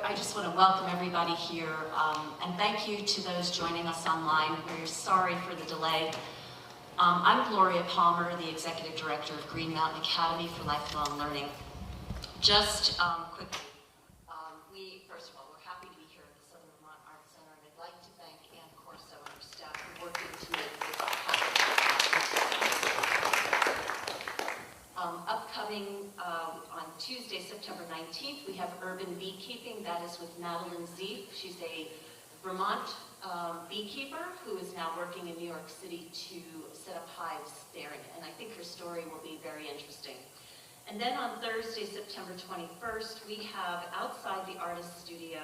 I just want to welcome everybody here, and thank you to those joining us online. We're sorry for the delay. I'm Gloria Palmer, the Executive Director of Green Mountain Academy for Lifelong Learning. Just quickly, first of all, we're happy to be here at the Southern Vermont Arts Center, and I'd like to thank Ann Corso and her staff for working to make this happen. Upcoming on Tuesday, September 19th, we have Urban Beekeeping. That is with Madeline Zeef. She's a Vermont beekeeper who is now working in New York City to set up hives there, and I think her story will be very interesting. And then on Thursday, September 21st, we have outside the artist studio,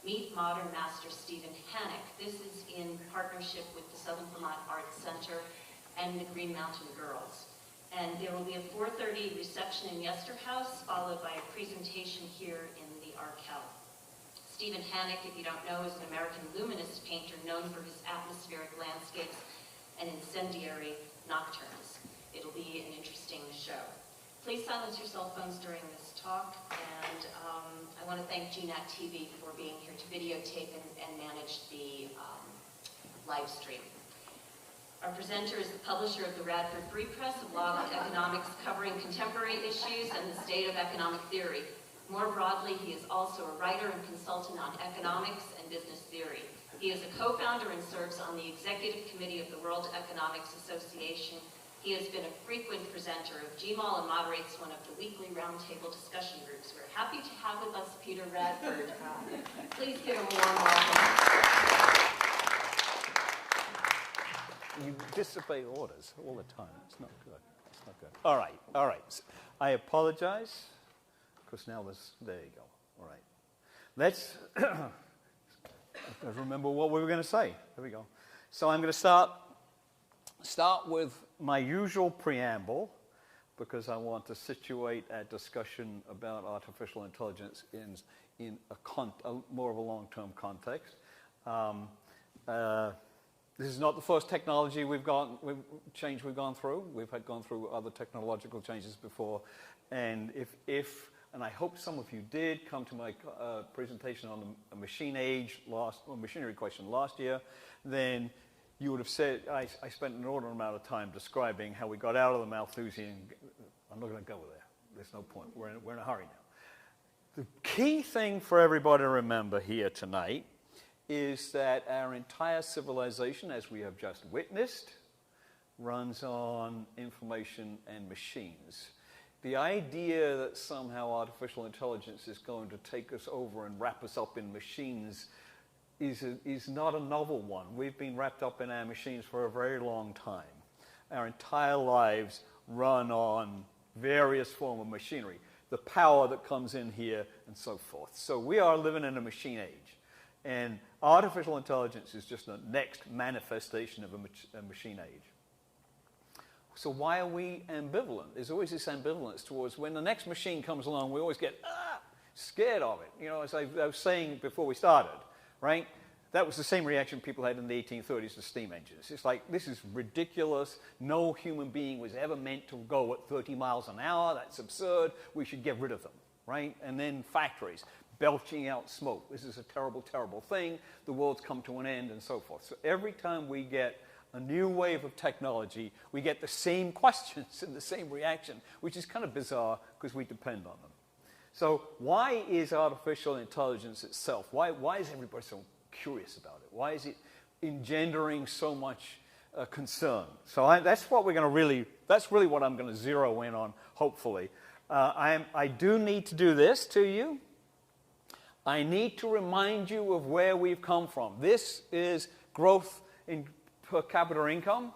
Meet Modern Master Stephen Hannock. This is in partnership with the Southern Vermont Arts Center and the Green Mountain Girls. And there will be a 4:30 reception in Yester House, followed by a presentation here in the Arkel. Stephen Hannock, if you don't know, is an American luminist painter known for his atmospheric landscapes and incendiary nocturnes. It'll be an interesting show. Please silence your cell phones during this talk, and I want to thank GNAT-TV for being here to videotape and manage the live stream. Our presenter is the publisher of the Radford Free Press, a blog on economics covering contemporary issues and the state of economic theory. More broadly, he is also a writer and consultant on economics and business theory. He is a co-founder and serves on the executive committee of the World Economics Association. He has been a frequent presenter of GMAL and moderates one of the weekly roundtable discussion groups. We're happy to have with us Peter Radford. Please give him a warm welcome. You disobey orders all the time. It's not good. It's not good. All right. I apologize, because now there you go. All right. Let's remember what we were going to say. There we go. So I'm going to start with my usual preamble, because I want to situate our discussion about artificial intelligence in a more of a long-term context. This is not the first technology change we've gone through. We've gone through other technological changes before, and and I hope some of you did come to my presentation on the machinery question last year, then you would have said I spent an inordinate amount of time describing how we got out of the Malthusian. I'm not going to go there. There's no point. We're in a hurry now. The key thing for everybody to remember here tonight is that our entire civilization, as we have just witnessed, runs on information and machines. The idea that somehow artificial intelligence is going to take us over and wrap us up in machines is not a novel one. We've been wrapped up in our machines for a very long time. Our entire lives run on various forms of machinery, the power that comes in here and so forth. So we are living in a machine age. And artificial intelligence is just the next manifestation of a machine age. So why are we ambivalent? There's always this ambivalence towards when the next machine comes along, we always get scared of it. You know, as I was saying before we started, right? That was the same reaction people had in the 1830s to steam engines. It's like, this is ridiculous. No human being was ever meant to go at 30 miles an hour. That's absurd. We should get rid of them, right? And then factories belching out smoke. This is a terrible, terrible thing. The world's come to an end, and so forth. So every time we get a new wave of technology, we get the same questions and the same reaction, which is kind of bizarre because we depend on them. So why is artificial intelligence itself? Why is everybody so curious about it? Why is it engendering so much concern? So that's really what I'm going to zero in on, hopefully. I do need to do this to you. I need to remind you of where we've come from. This is growth in per capita income,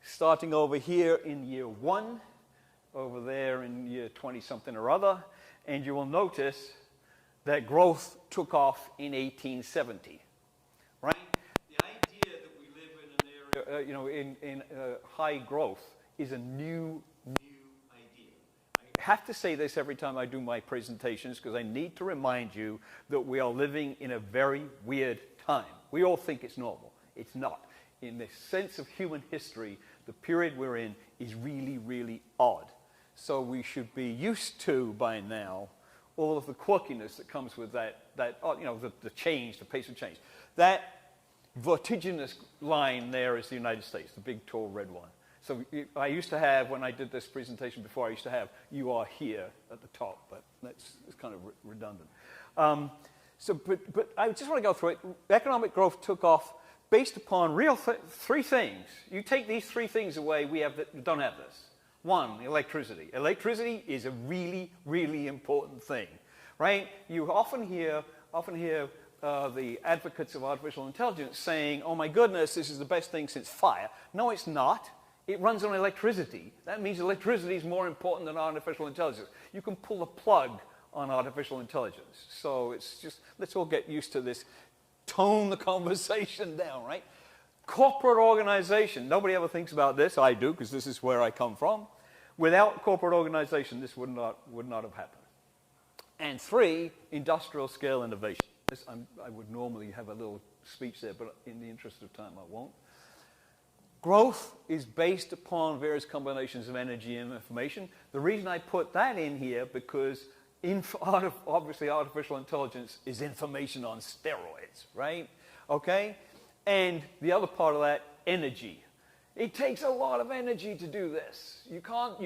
starting over here in year 1, over there in year 20-something or other, and you will notice that growth took off in 1870, right? The idea that we live in an area, in high growth is a new idea. I have to say this every time I do my presentations because I need to remind you that we are living in a very weird time. We all think it's normal. It's not. In the sense of human history, the period we're in is really, really odd. So we should be used to, by now, all of the quirkiness that comes with that the change, the pace of change. That vertiginous line there is the United States, the big, tall, red one. So I used to have, when I did this presentation before, I used to have, you are here at the top, but it's kind of redundant. But I just want to go through it. Economic growth took off based upon three things. You take these three things away, we don't have this. One, electricity. Electricity is a really, really important thing, right? You often hear the advocates of artificial intelligence saying, oh my goodness, this is the best thing since fire. No, it's not. It runs on electricity. That means electricity is more important than artificial intelligence. You can pull the plug on artificial intelligence. So it's just, let's all get used to this. Tone the conversation down, right? Corporate organization. Nobody ever thinks about this. I do, because this is where I come from. Without corporate organization, this would not have happened. And three, industrial scale innovation. I would normally have a little speech there, but in the interest of time, I won't. Growth is based upon various combinations of energy and information. The reason I put that in here, because obviously artificial intelligence is information on steroids, right? Okay? And the other part of that, energy. It takes a lot of energy to do this. You can't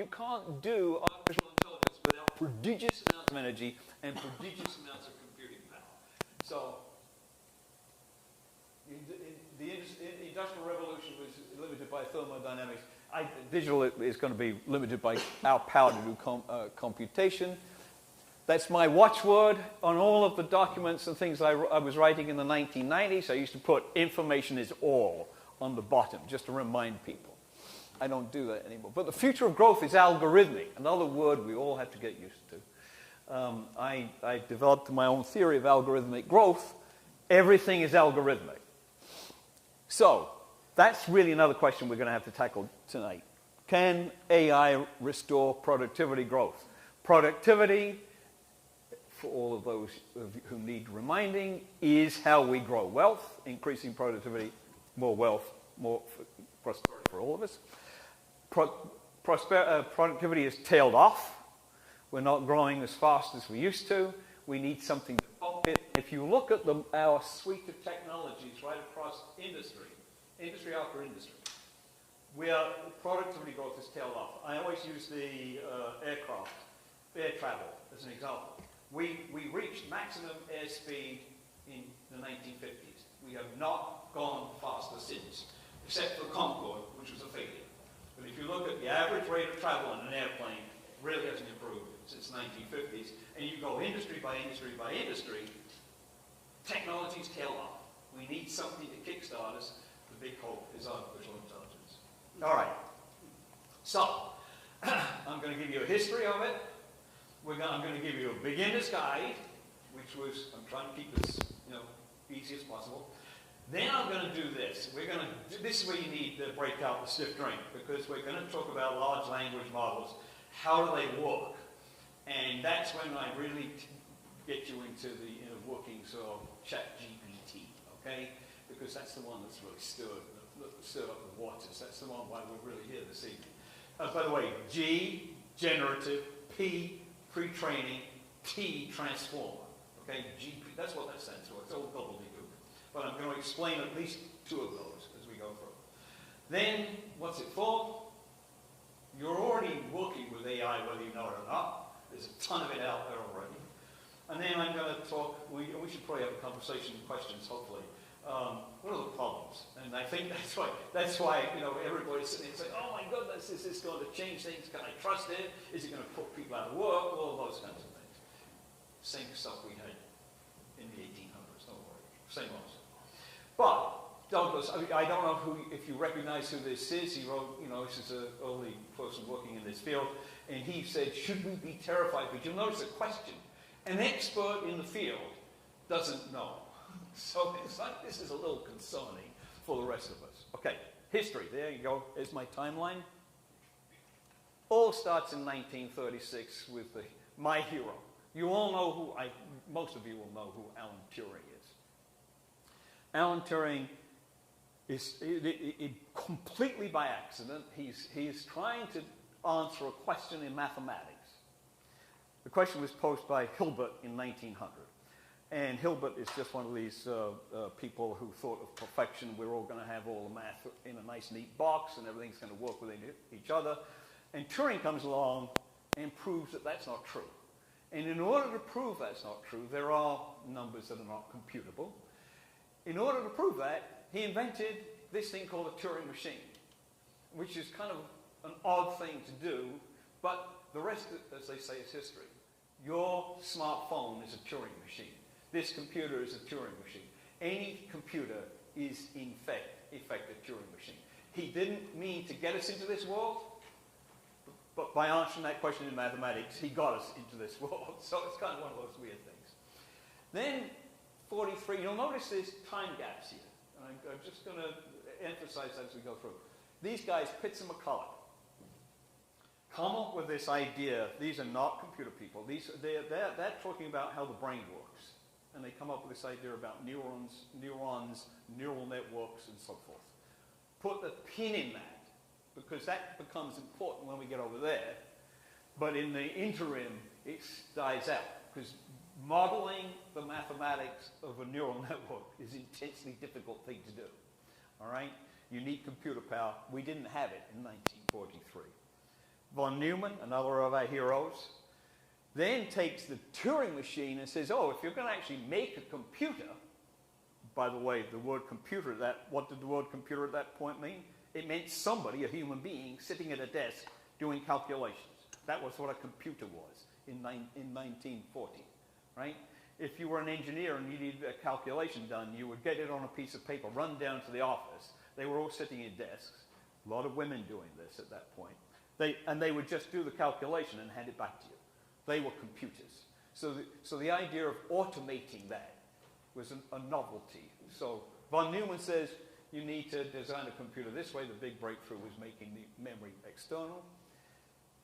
do artificial intelligence without prodigious amounts of energy and prodigious amounts of computing power. So the Industrial Revolution was limited by thermodynamics. Digital is going to be limited by our power to do computation. That's my watchword on all of the documents and things I was writing in the 1990s. I used to put information is all on the bottom, just to remind people. I don't do that anymore. But the future of growth is algorithmic, another word we all have to get used to. I developed my own theory of algorithmic growth. Everything is algorithmic. So that's really another question we're going to have to tackle tonight. Can AI restore productivity growth? Productivity, for all of those who need reminding, is how we grow wealth. Increasing productivity, more wealth, more prosperity for all of us. Productivity is tailed off. We're not growing as fast as we used to. We need something to bump it. If you look at our suite of technologies right across industry after industry, productivity growth is tailed off. I always use the air travel as an example. We reached maximum airspeed in the 1950s. We have not gone faster since, except for Concorde, which was a failure. But if you look at the average rate of travel on an airplane, it really hasn't improved since the 1950s. And you go industry by industry by industry, technology's tail off. We need something to kickstart us. The big hope is artificial intelligence. All right. So, I'm going to give you a history of it. I'm going to give you a beginner's guide, which was, I'm trying to keep this easy as possible. Then I'm going to do this. This is where you need to break out the stiff drink, because we're going to talk about large language models. How do they work? And that's when I really get you into the inner workings of ChatGPT, okay? Because that's the one that's really stirred up the waters. That's the one why we're really here this evening. By the way, G, generative, P, pre-training, T, transformer. Okay, GP, that's what that stands for. It's all gobbledygook. But I'm going to explain at least two of those as we go through. Then, what's it for? You're already working with AI, whether you know it or not. There's a ton of it out there already. And then I'm going to talk, we should probably have a conversation and questions, hopefully. What are the problems? And I think that's why everybody's sitting there saying, oh my goodness, is this going to change things? Can I trust it? Is it going to put people out of work? All of those kinds of things. Same stuff we had in the 1800s, don't worry. Same old stuff. But Douglas, I don't know if you recognize who this is. He wrote, this is an early person working in this field, and he said, should we be terrified? But you'll notice a question. An expert in the field doesn't know. So it's like this is a little concerning for the rest of us. Okay, history. There you go. Here's my timeline. All starts in 1936 with my hero. You all know most of you will know who Alan Turing is. Alan Turing is completely by accident. He's trying to answer a question in mathematics. The question was posed by Hilbert in 1900. And Hilbert is just one of these people who thought of perfection. We're all going to have all the math in a nice, neat box, and everything's going to work within each other. And Turing comes along and proves that that's not true. And in order to prove that's not true, there are numbers that are not computable. In order to prove that, he invented this thing called a Turing machine, which is kind of an odd thing to do, but the rest, as they say, is history. Your smartphone is a Turing machine. This computer is a Turing machine. Any computer is, in fact, a Turing machine. He didn't mean to get us into this world, but by answering that question in mathematics, he got us into this world. So it's kind of one of those weird things. Then, 43, you'll notice there's time gaps here. And I'm just going to emphasize that as we go through. These guys, Pitts and McCulloch, come up with this idea. These are not computer people. They're talking about how the brain works. And they come up with this idea about neurons, neural networks, and so forth. Put the pin in that, because that becomes important when we get over there. But in the interim, it dies out, because modeling the mathematics of a neural network is an intensely difficult thing to do. All right? You need computer power. We didn't have it in 1943. Von Neumann, another of our heroes, then takes the Turing machine and says, oh, if you're going to actually make a computer, by the way, the word computer, what did the word computer at that point mean? It meant somebody, a human being, sitting at a desk doing calculations. That was what a computer was in 1940, right? If you were an engineer and you needed a calculation done, you would get it on a piece of paper, run down to the office. They were all sitting in desks. A lot of women doing this at that point. They would just do the calculation and hand it back to you. They were computers. So the idea of automating that was a novelty. So von Neumann says you need to design a computer this way. The big breakthrough was making the memory external.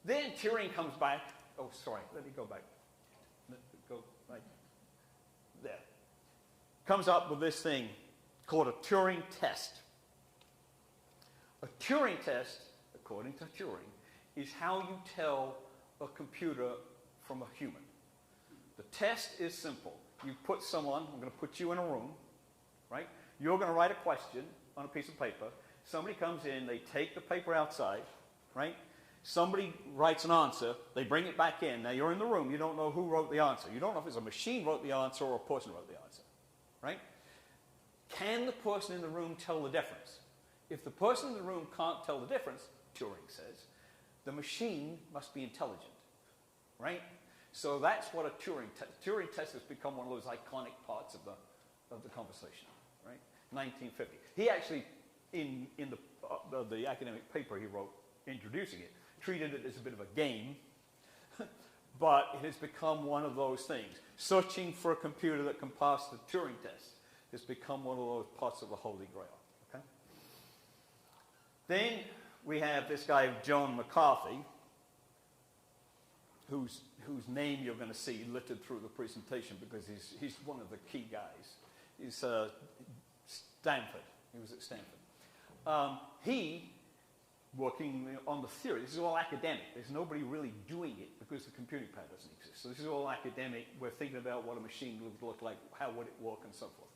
Then Turing comes back. Oh, sorry. Let me go back. Go right there. Comes up with this thing called a Turing test. A Turing test, according to Turing, is how you tell a computer from a human. The test is simple. You put someone, I'm going to put you in a room, right? You're going to write a question on a piece of paper. Somebody comes in, they take the paper outside, right? Somebody writes an answer, they bring it back in. Now you're in the room, you don't know who wrote the answer. You don't know if it's a machine wrote the answer or a person wrote the answer, right? Can the person in the room tell the difference? If the person in the room can't tell the difference, Turing says, the machine must be intelligent, right? So that's what a Turing test has become one of those iconic parts of the conversation, right? 1950. He actually, in the academic paper he wrote introducing it, treated it as a bit of a game, but it has become one of those things. Searching for a computer that can pass the Turing test has become one of those parts of the Holy Grail. Okay? Then we have this guy, John McCarthy, whose name you're going to see littered through the presentation because he's one of the key guys. He's Stanford. He was at Stanford. He, working on the theory, this is all academic. There's nobody really doing it because the computing power doesn't exist. So this is all academic. We're thinking about what a machine would look like, how would it work, and so forth.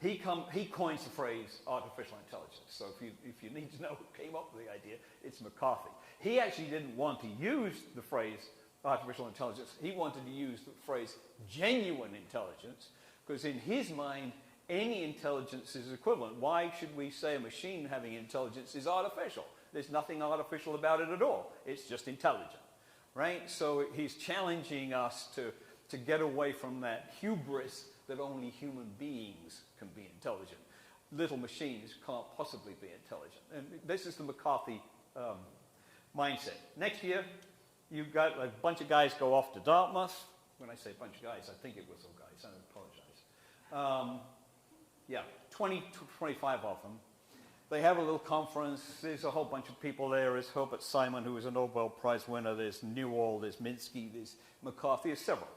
He coins the phrase artificial intelligence. So if you need to know who came up with the idea, it's McCarthy. He actually didn't want to use the phrase artificial intelligence. He wanted to use the phrase genuine intelligence because in his mind, any intelligence is equivalent. Why should we say a machine having intelligence is artificial? There's nothing artificial about it at all. It's just intelligent, right? So he's challenging us to get away from that hubris that only human beings can be intelligent. Little machines can't possibly be intelligent. And this is the McCarthy mindset. Next year, you've got a bunch of guys go off to Dartmouth. When I say a bunch of guys, I think it was all guys. I apologize. 20 to 25 of them. They have a little conference. There's a whole bunch of people there. There's Herbert Simon, who was a Nobel Prize winner. There's Newell. There's Minsky. There's McCarthy. There's several.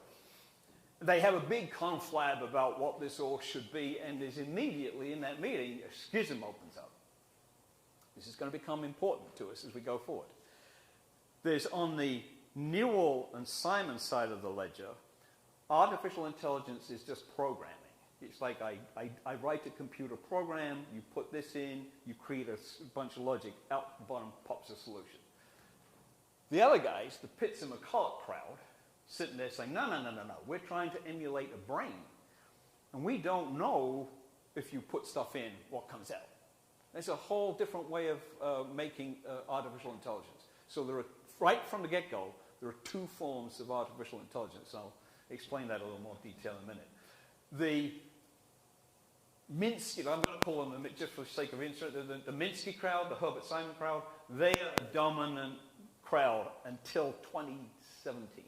They have a big conflab about what this all should be, and there's immediately in that meeting a schism opens up. This is going to become important to us as we go forward. There's on the Newell and Simon side of the ledger artificial intelligence is just programming. It's like I write a computer program, you put this in, you create a bunch of logic, out the bottom pops a solution. The other guys, the Pitts and McCulloch crowd, sitting there saying, no, we're trying to emulate a brain. And we don't know if you put stuff in, what comes out. There's a whole different way of making artificial intelligence. So there are, right from the get-go, there are two forms of artificial intelligence. I'll explain that in a little more detail in a minute. The Minsky, I'm going to call them, just for the sake of interest, the Minsky crowd, the Herbert Simon crowd, they are the dominant crowd until 2017.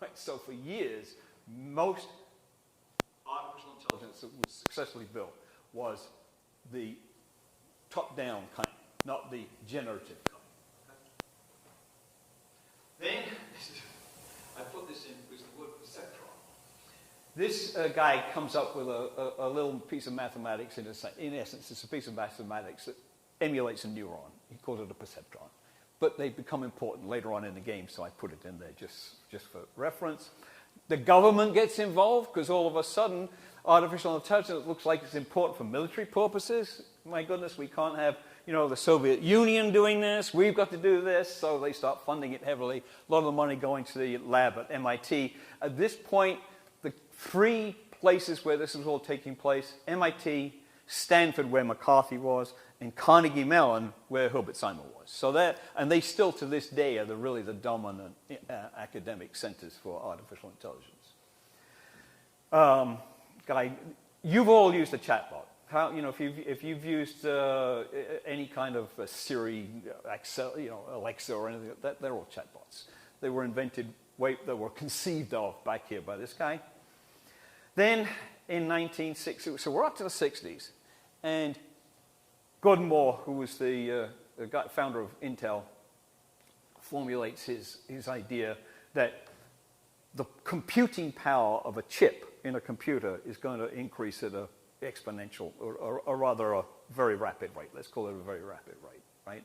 Right? So for years, most artificial intelligence that was successfully built was the top-down kind, not the generative kind. Then, I put this in because the word perceptron. This guy comes up with a little piece of mathematics, in essence, it's a piece of mathematics that emulates a neuron. He calls it a perceptron. But they become important later on in the game, so I put it in there just for reference. The government gets involved because all of a sudden, artificial intelligence looks like it's important for military purposes. My goodness, we can't have, the Soviet Union doing this. We've got to do this. So they start funding it heavily. A lot of the money going to the lab at MIT. At this point, the three places where this was all taking place, MIT, Stanford, where McCarthy was, and Carnegie Mellon, where Herbert Simon was. So and they still, to this day, are really the dominant academic centers for artificial intelligence. You've all used a chatbot. If you've used any kind of Siri, Alexa, or anything like that, they're all chatbots. They were they were conceived of back here by this guy. Then in 1960, so we're up to the 60s, and Gordon Moore, who was the founder of Intel, formulates his idea that the computing power of a chip in a computer is going to increase at an exponential, or rather a very rapid rate. Let's call it a very rapid rate, right?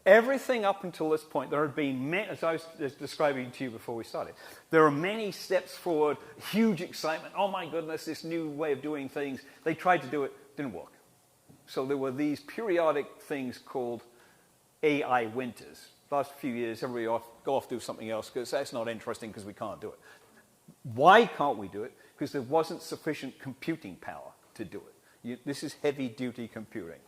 Everything up until this point, there have been many, as I was describing to you before we started, there are many steps forward, huge excitement. Oh my goodness, this new way of doing things. They tried to do it, didn't work. So there were these periodic things called AI winters. Last few years, everybody go off do something else because that's not interesting because we can't do it. Why can't we do it? Because there wasn't sufficient computing power to do it. This is heavy-duty computing.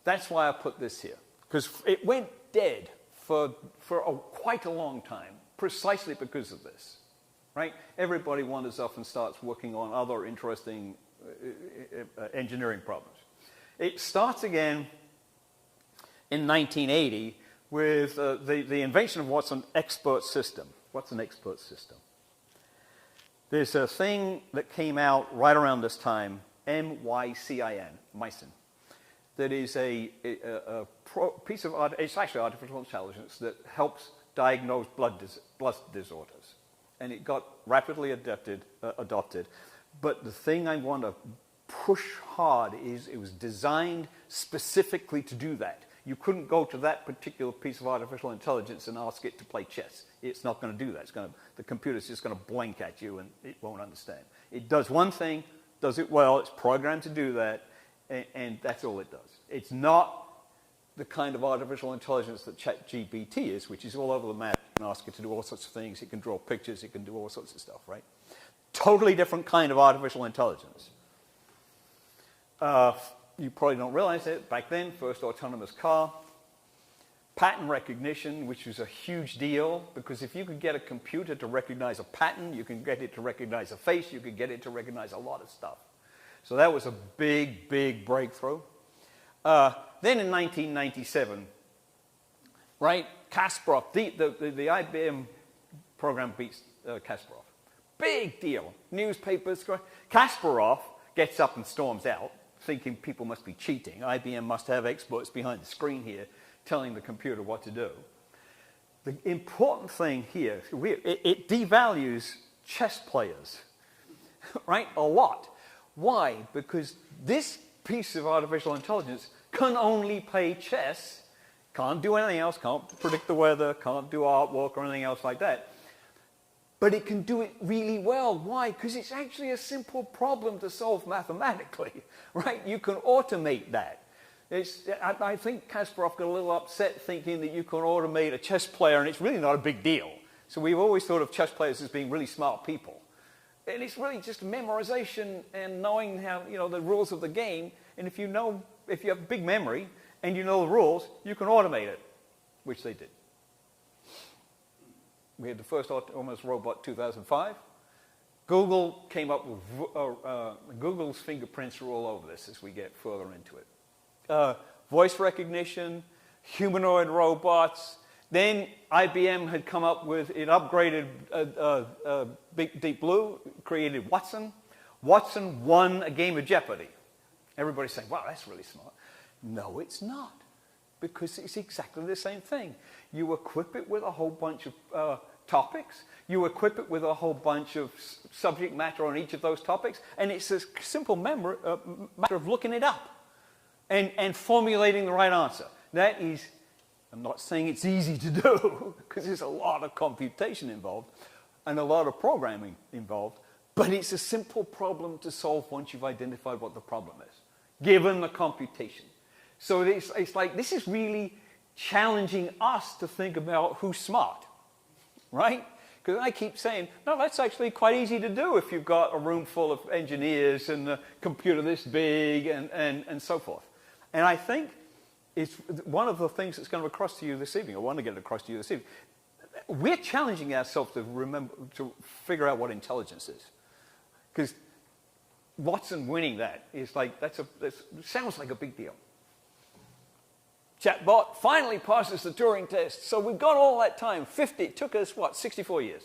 That's why I put this here. Because it went dead for quite a long time, precisely because of this. Right? Everybody wanders off and starts working on other interesting engineering problems. It starts again in 1980 with the invention of what's an expert system. What's an expert system? There's a thing that came out right around this time, MYCIN, that is a piece of it's actually artificial intelligence that helps diagnose blood disorders. And it got rapidly adopted. But the thing I want to push hard is it was designed specifically to do that. You couldn't go to that particular piece of artificial intelligence and ask it to play chess. It's not going to do that. The computer's just going to blink at you and it won't understand. It does one thing, does it well, it's programmed to do that, and that's all it does. It's not the kind of artificial intelligence that ChatGPT is, which is all over the map. You can ask it to do all sorts of things. It can draw pictures. It can do all sorts of stuff, right? Totally different kind of artificial intelligence. You probably don't realize it. Back then, first autonomous car. Pattern recognition, which was a huge deal, because if you could get a computer to recognize a pattern, you can get it to recognize a face, you could get it to recognize a lot of stuff. So that was a big, big breakthrough. Then in 1997, right, Kasparov, the IBM program beats Kasparov. Big deal. Newspapers. Kasparov gets up and storms out, thinking people must be cheating. IBM must have experts behind the screen here telling the computer what to do. The important thing here, it devalues chess players, right, a lot. Why? Because this piece of artificial intelligence can only play chess, can't do anything else, can't predict the weather, can't do artwork or anything else like that. but it can do it really well. Why? Because it's actually a simple problem to solve mathematically, right? You can automate that. I think Kasparov got a little upset thinking that you can automate a chess player, and it's really not a big deal. So we've always thought of chess players as being really smart people. And it's really just memorization and knowing how, the rules of the game. And if you have big memory and you know the rules, you can automate it, which they did. We had the first autonomous robot 2005. Google came up with, Google's fingerprints are all over this as we get further into it. Voice recognition, humanoid robots. Then IBM had come up with, it upgraded Big Deep Blue, created Watson. Watson won a game of Jeopardy. Everybody's saying, wow, that's really smart. No, it's not, because it's exactly the same thing. You equip it with a whole bunch of topics. You equip it with a whole bunch of subject matter on each of those topics, and it's a simple matter of looking it up and formulating the right answer. That is, I'm not saying it's easy to do, because there's a lot of computation involved and a lot of programming involved, but it's a simple problem to solve once you've identified what the problem is, given the computation. So it's like, this is really challenging us to think about who's smart, right? Because I keep saying, no, that's actually quite easy to do if you've got a room full of engineers and a computer this big and so forth. And I think it's one of the things that's going to across to you this evening, I want to get it across to you this evening. We're challenging ourselves to figure out what intelligence is. Because Watson winning that is like, that sounds like a big deal. Chatbot finally passes the Turing test. So we've got all that time. It took us, 64 years.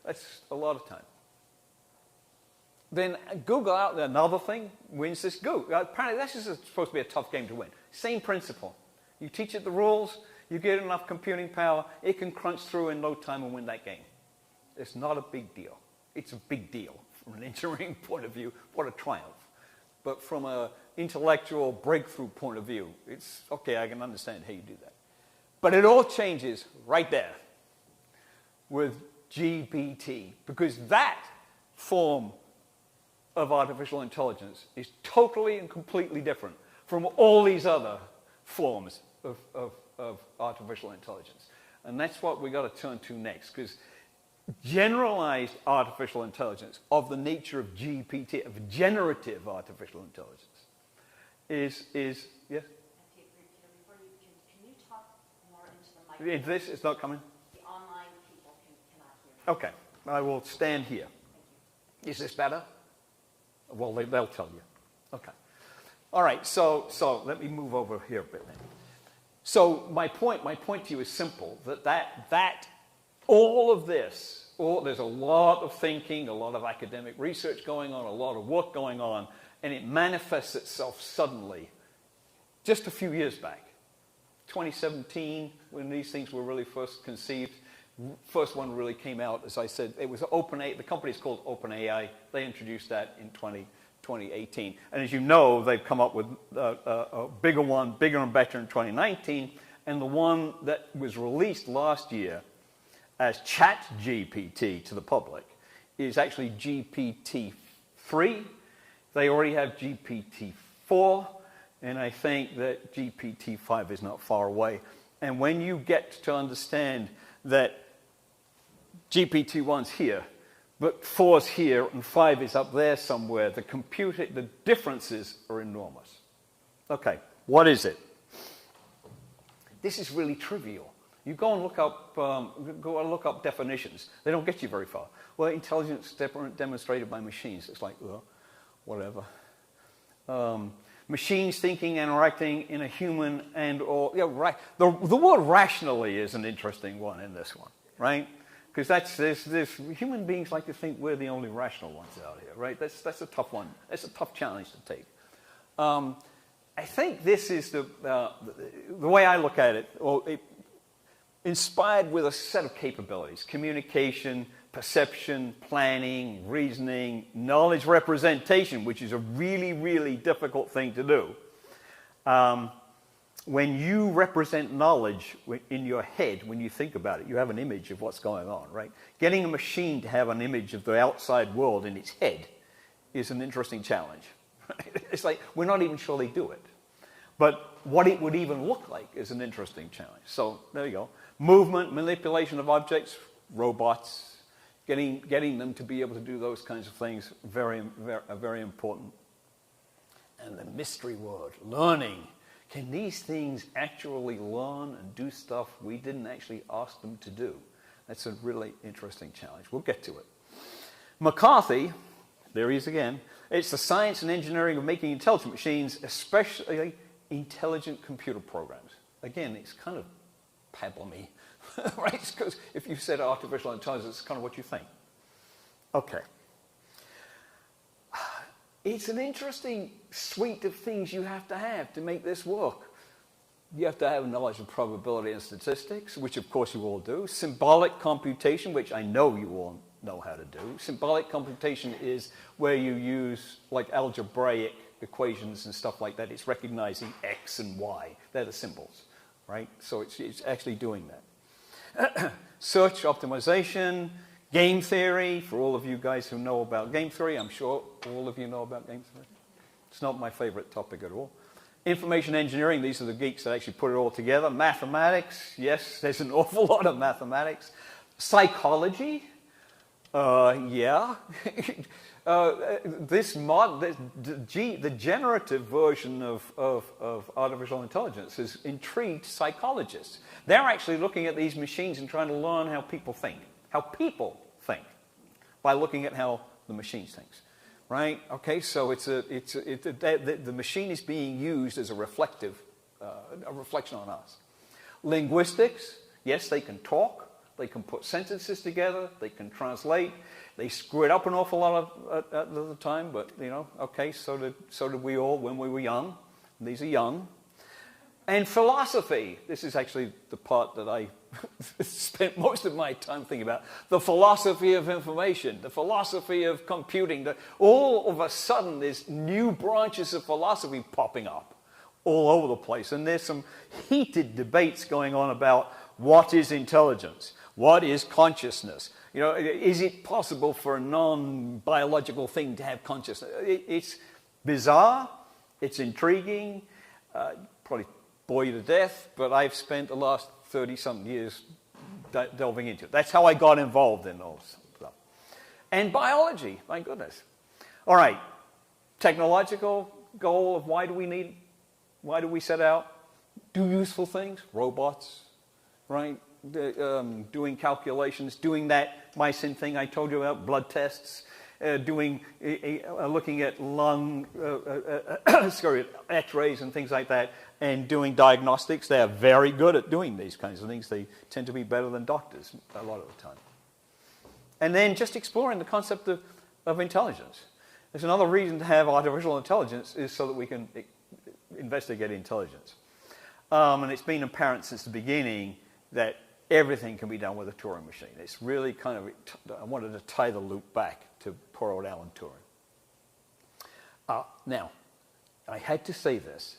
That's a lot of time. Then Google out there, another thing, wins this Go. Apparently this is supposed to be a tough game to win. Same principle. You teach it the rules, you get enough computing power, it can crunch through in no time and win that game. It's not a big deal. It's a big deal from an engineering point of view. What a triumph. But from an intellectual breakthrough point of view, it's, okay, I can understand how you do that. But it all changes right there with GPT, because that form of artificial intelligence is totally and completely different from all these other forms of artificial intelligence. And that's what we've got to turn to next, because generalized artificial intelligence of the nature of GPT, of generative artificial intelligence, is yes? Okay, before you can you talk more into the microphone? This is not coming? The online people cannot hear. Okay, I will stand here. Is this better? Well, they'll tell you. Okay. All right, so let me move over here a bit then. So my point to you is simple, that all of this, there's a lot of thinking, a lot of academic research going on, a lot of work going on, and it manifests itself suddenly just a few years back. 2017, when these things were really first conceived, first one really came out, as I said, it was OpenAI. The company is called OpenAI. They introduced that in 2018. And as you know, they've come up with a bigger one, bigger and better in 2019. And the one that was released last year as ChatGPT to the public is actually GPT-3. They already have GPT-4. And I think that GPT-5 is not far away. And when you get to understand that GPT-1's here, but 4's here, and 5 is up there somewhere, the differences are enormous. Okay, what is it? This is really trivial. You go and look up definitions. They don't get you very far. Well, intelligence demonstrated by machines. It's like, whatever. Machines thinking and interacting in a human the word rationally is an interesting one in this one, right? Because there's human beings like to think we're the only rational ones out here, right? That's a tough one. That's a tough challenge to take. I think this is the way I look at it, inspired with a set of capabilities: communication, perception, planning, reasoning, knowledge representation, which is a really, really difficult thing to do. when you represent knowledge in your head, when you think about it, you have an image of what's going on, right? Getting a machine to have an image of the outside world in its head is an interesting challenge. Right? It's like, we're not even sure they do it. But what it would even look like is an interesting challenge. So there you go. Movement, manipulation of objects, robots, getting them to be able to do those kinds of things, very, very important. And the mystery word, learning. Can these things actually learn and do stuff we didn't actually ask them to do? That's a really interesting challenge. We'll get to it. McCarthy, there he is again, it's the science and engineering of making intelligent machines, especially intelligent computer programs. Again, it's kind of pablomy, right? Because if you said artificial intelligence, it's kind of what you think. Okay. It's an interesting suite of things you have to make this work. You have to have knowledge of probability and statistics, which of course you all do. Symbolic computation, which I know you all know how to do. Symbolic computation is where you use like algebraic equations and stuff like that. It's recognizing X and Y. They're the symbols, right? So it's actually doing that. Search optimization, game theory, for all of you guys who know about game theory, I'm sure all of you know about game theory. It's not my favorite topic at all. Information engineering, these are the geeks that actually put it all together. Mathematics, yes, there's an awful lot of mathematics. Psychology, yeah. The generative version of artificial intelligence has intrigued psychologists. They're actually looking at these machines and trying to learn how people think by looking at how the machine thinks, right? Okay, so the machine is being used as a reflection on us. Linguistics, yes, they can talk, they can put sentences together, they can translate. They screw it up an awful lot at the time, but you know, okay, so did we all when we were young. These are young. And philosophy, this is actually the part that I spent most of my time thinking about. The philosophy of information, the philosophy of computing. All of a sudden, there's new branches of philosophy popping up all over the place. And there's some heated debates going on about what is intelligence, what is consciousness. You know, is it possible for a non-biological thing to have consciousness? It's bizarre, it's intriguing, probably bore you to death, but I've spent the last 30-something years delving into it. That's how I got involved in all this stuff. And biology, my goodness. All right, technological goal of why do we set out? Do useful things, robots, right? Doing calculations, doing that mycin thing I told you about, blood tests, looking at lung, X-rays and things like that, and doing diagnostics. They are very good at doing these kinds of things. They tend to be better than doctors a lot of the time. And then just exploring the concept of intelligence. There's another reason to have artificial intelligence is so that we can investigate intelligence. And it's been apparent since the beginning that everything can be done with a Turing machine. It's really kind of, I wanted to tie the loop back to poor old Alan Turing. Now, I had to say this,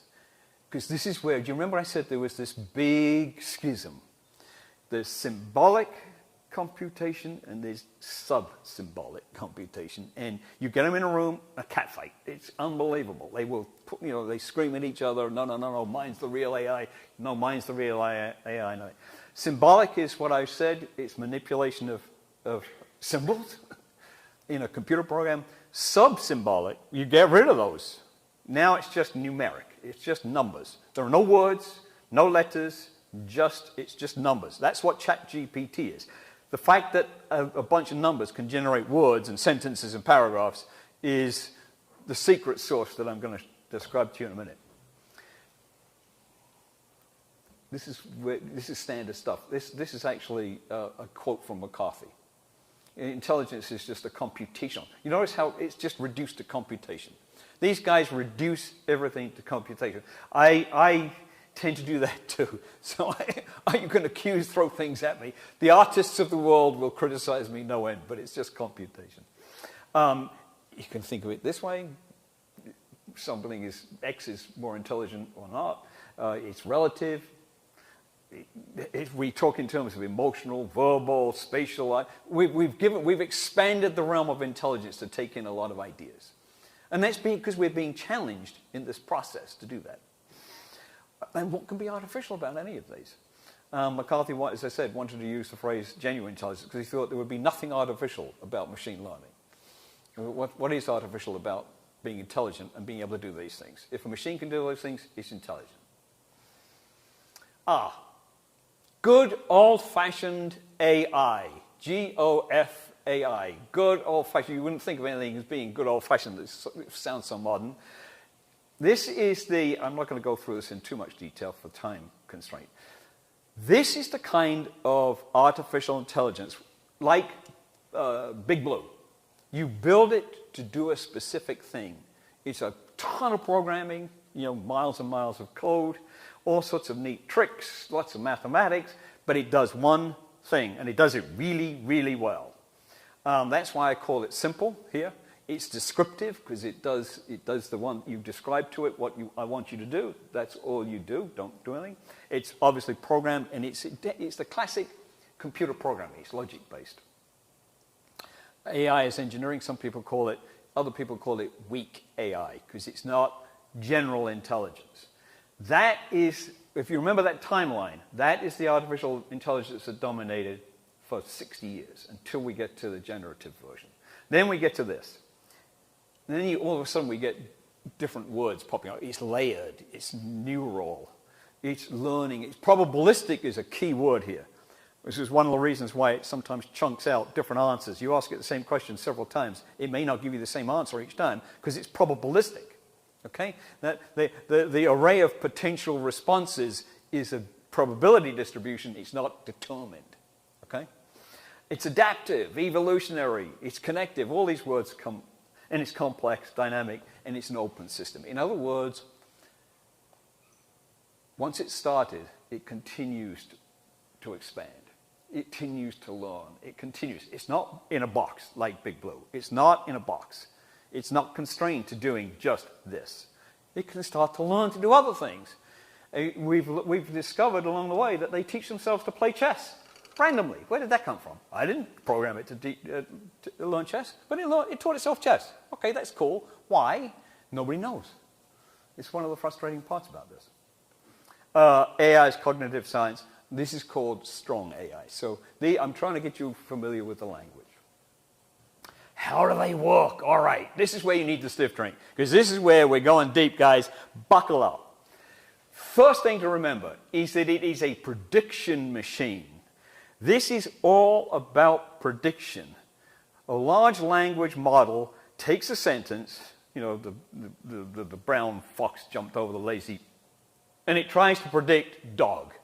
because this is where, do you remember I said there was this big schism? There's symbolic computation and there's sub-symbolic computation. And you get them in a room, a cat fight. It's unbelievable. They will, they scream at each other, no, mine's the real AI. No, mine's the real AI. No. Symbolic is what I said. It's manipulation of symbols in a computer program. Sub-symbolic, you get rid of those. Now it's just numeric. It's just numbers. There are no words, no letters, it's just numbers. That's what ChatGPT is. The fact that a bunch of numbers can generate words and sentences and paragraphs is the secret sauce that I'm going to describe to you in a minute. This is standard stuff. This is actually a quote from McCarthy. Intelligence is just a computational. You notice how it's just reduced to computation. These guys reduce everything to computation. I tend to do that too. So you can throw things at me. The artists of the world will criticize me no end, but it's just computation. You can think of it this way. Something X is more intelligent or not. It's relative. We talk in terms of emotional, verbal, spatial. We've expanded the realm of intelligence to take in a lot of ideas. And that's because we're being challenged in this process to do that. And what can be artificial about any of these? McCarthy, as I said, wanted to use the phrase genuine intelligence because he thought there would be nothing artificial about machine learning. What is artificial about being intelligent and being able to do these things? If a machine can do those things, it's intelligent. Good old-fashioned AI, G-O-F-A-I, good old-fashioned. You wouldn't think of anything as being good old-fashioned. It sounds so modern. This is I'm not going to go through this in too much detail for time constraint. This is the kind of artificial intelligence, like Big Blue. You build it to do a specific thing. It's a ton of programming, miles and miles of code, all sorts of neat tricks, lots of mathematics, but it does one thing, and it does it really, really well. That's why I call it simple here. It's descriptive because it does the one you describe to it what I want you to do. That's all you do. Don't do anything. It's obviously programmed, and it's the classic computer programming. It's logic-based. AI is engineering. Some people call it, other people call it weak AI because it's not general intelligence. That is, if you remember that timeline, that is the artificial intelligence that dominated for 60 years until we get to the generative version. Then we get to this. And then all of a sudden we get different words popping out. It's layered, it's neural, it's learning, it's probabilistic is a key word here. This is one of the reasons why it sometimes chunks out different answers. You ask it the same question several times. It may not give you the same answer each time because it's probabilistic. Okay? The array of potential responses is a probability distribution. It's not determined. Okay? It's adaptive, evolutionary, it's connective. All these words come, and it's complex, dynamic, and it's an open system. In other words, once it's started, it continues to expand. It continues to learn. It continues. It's not in a box like Big Blue. It's not in a box. It's not constrained to doing just this. It can start to learn to do other things. We've discovered along the way that they teach themselves to play chess randomly. Where did that come from? I didn't program it to learn chess, but it taught itself chess. Okay, that's cool. Why? Nobody knows. It's one of the frustrating parts about this. AI is cognitive science. This is called strong AI. So I'm trying to get you familiar with the language. How do they work? All right, this is where you need the stiff drink, because this is where we're going deep, guys. Buckle up. First thing to remember is that it is a prediction machine. This is all about prediction. A large language model takes a sentence, the brown fox jumped over the lazy, and it tries to predict dog.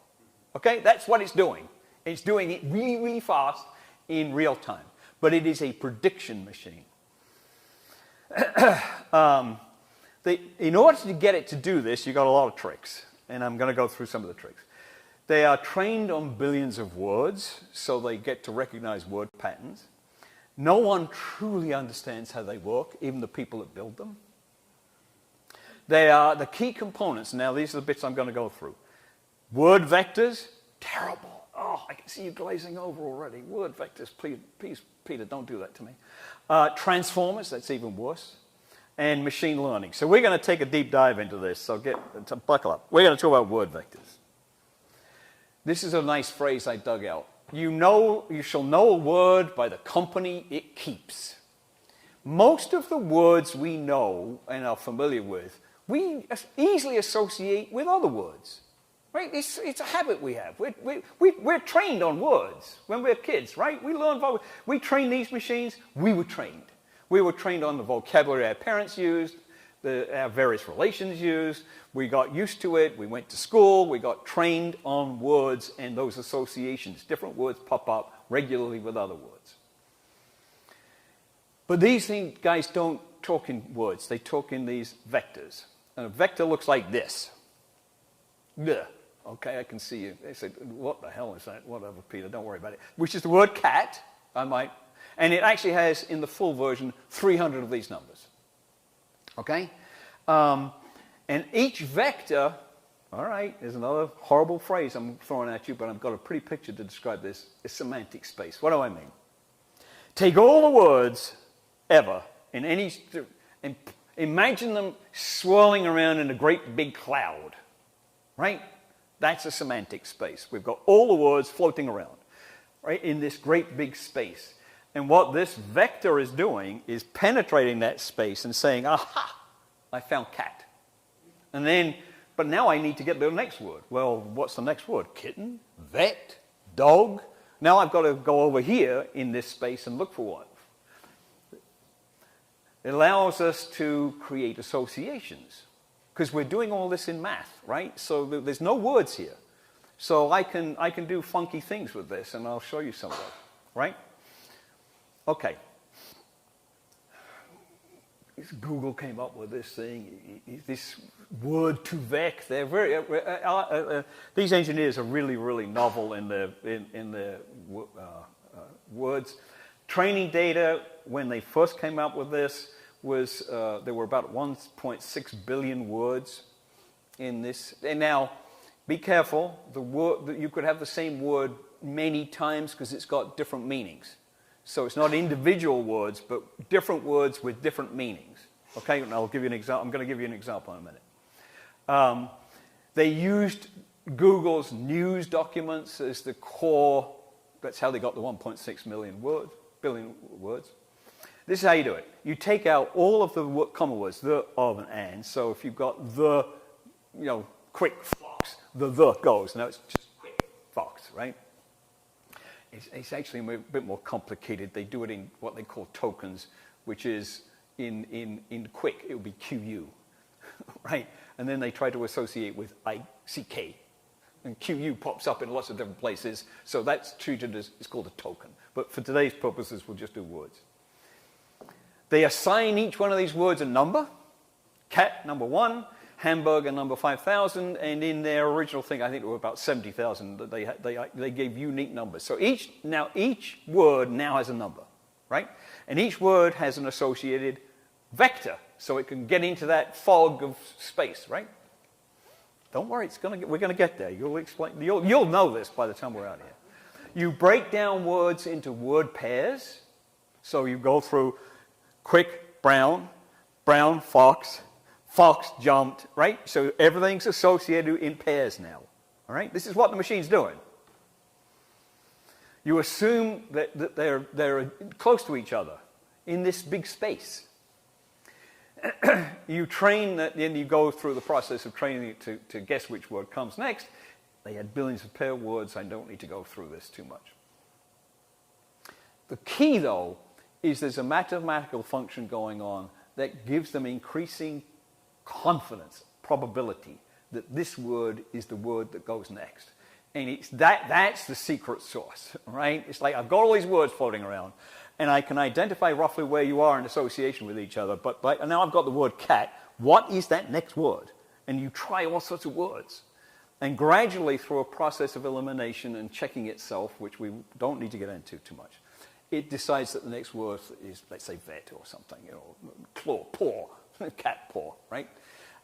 Okay, that's what it's doing. It's doing it really, really fast in real time. But it is a prediction machine. In order to get it to do this, you've got a lot of tricks. And I'm going to go through some of the tricks. They are trained on billions of words, so they get to recognize word patterns. No one truly understands how they work, even the people that build them. They are the key components. Now, these are the bits I'm going to go through. Word vectors, terrible. Oh, I can see you glazing over already. Word vectors, please, Peter, don't do that to me. Transformers, that's even worse. And machine learning. So we're going to take a deep dive into this, so buckle up. We're going to talk about word vectors. This is a nice phrase I dug out. You shall know a word by the company it keeps. Most of the words we know and are familiar with, we easily associate with other words. Right? It's a habit we have. We're trained on words when we're kids, right? We train these machines. We were trained. We were trained on the vocabulary our parents used, our various relations used. We got used to it. We went to school. We got trained on words and those associations. Different words pop up regularly with other words. But these guys don't talk in words. They talk in these vectors. And a vector looks like this. Blech. Okay, I can see you. They said, what the hell is that? Whatever, Peter, don't worry about it. Which is the word cat, and it actually has, in the full version, 300 of these numbers. Okay? And each vector All right, there's another horrible phrase I'm throwing at you, but I've got a pretty picture to describe this. It's semantic space. What do I mean? Take all the words ever in any, and imagine them swirling around in a great big cloud, right? That's a semantic space. We've got all the words floating around, right, in this great big space. And what this vector is doing is penetrating that space and saying, aha, I found cat. And then, but now I need to get the next word. Well, what's the next word? Kitten, vet, dog. Now I've got to go over here in this space and look for one. It allows us to create associations because we're doing all this in math, right? So there's no words here. So I can do funky things with this, and I'll show you some of them, right? Okay. Google came up with this thing, this word to vec. They're very these engineers are really, really novel in their words. Training data when they first came up with this was there were about 1.6 billion words in this. And now, be careful. The word you could have the same word many times because it's got different meanings. So it's not individual words, but different words with different meanings. Okay, and I'll give you an example. I'm going to give you an example in a minute. They used Google's news documents as the core. That's how they got the 1.6 billion words. This is how you do it. You take out all of the common words, the, of, and. So if you've got the, quick fox, the goes. Now it's just quick fox, right? It's actually a bit more complicated. They do it in what they call tokens, which is in quick, it would be QU, right? And then they try to associate with ICK. And QU pops up in lots of different places, so that's treated as, it's called a token. But for today's purposes, we'll just do words. They assign each one of these words a number. Cat, number 1. Hamburger, number 5,000. And in their original thing, I think there were about 70,000 that they gave unique numbers. So each word now has a number, right? And each word has an associated vector, so it can get into that fog of space, right? Don't worry, we're going to get there. You'll know this by the time we're out here. You break down words into word pairs. So you go through quick, brown, fox, fox jumped, right? So everything's associated in pairs now, all right? This is what the machine's doing. You assume that they're close to each other in this big space. You train that, then you go through the process of training it to guess which word comes next. They had billions of pair words. I don't need to go through this too much. The key, though, is there's a mathematical function going on that gives them increasing confidence, probability, that this word is the word that goes next. And that's the secret sauce, right? It's like I've got all these words floating around, and I can identify roughly where you are in association with each other. But now I've got the word cat. What is that next word? And you try all sorts of words. And gradually, through a process of elimination and checking itself, which we don't need to get into too much, it decides that the next word is, let's say, vet or something, claw, paw, cat paw, right?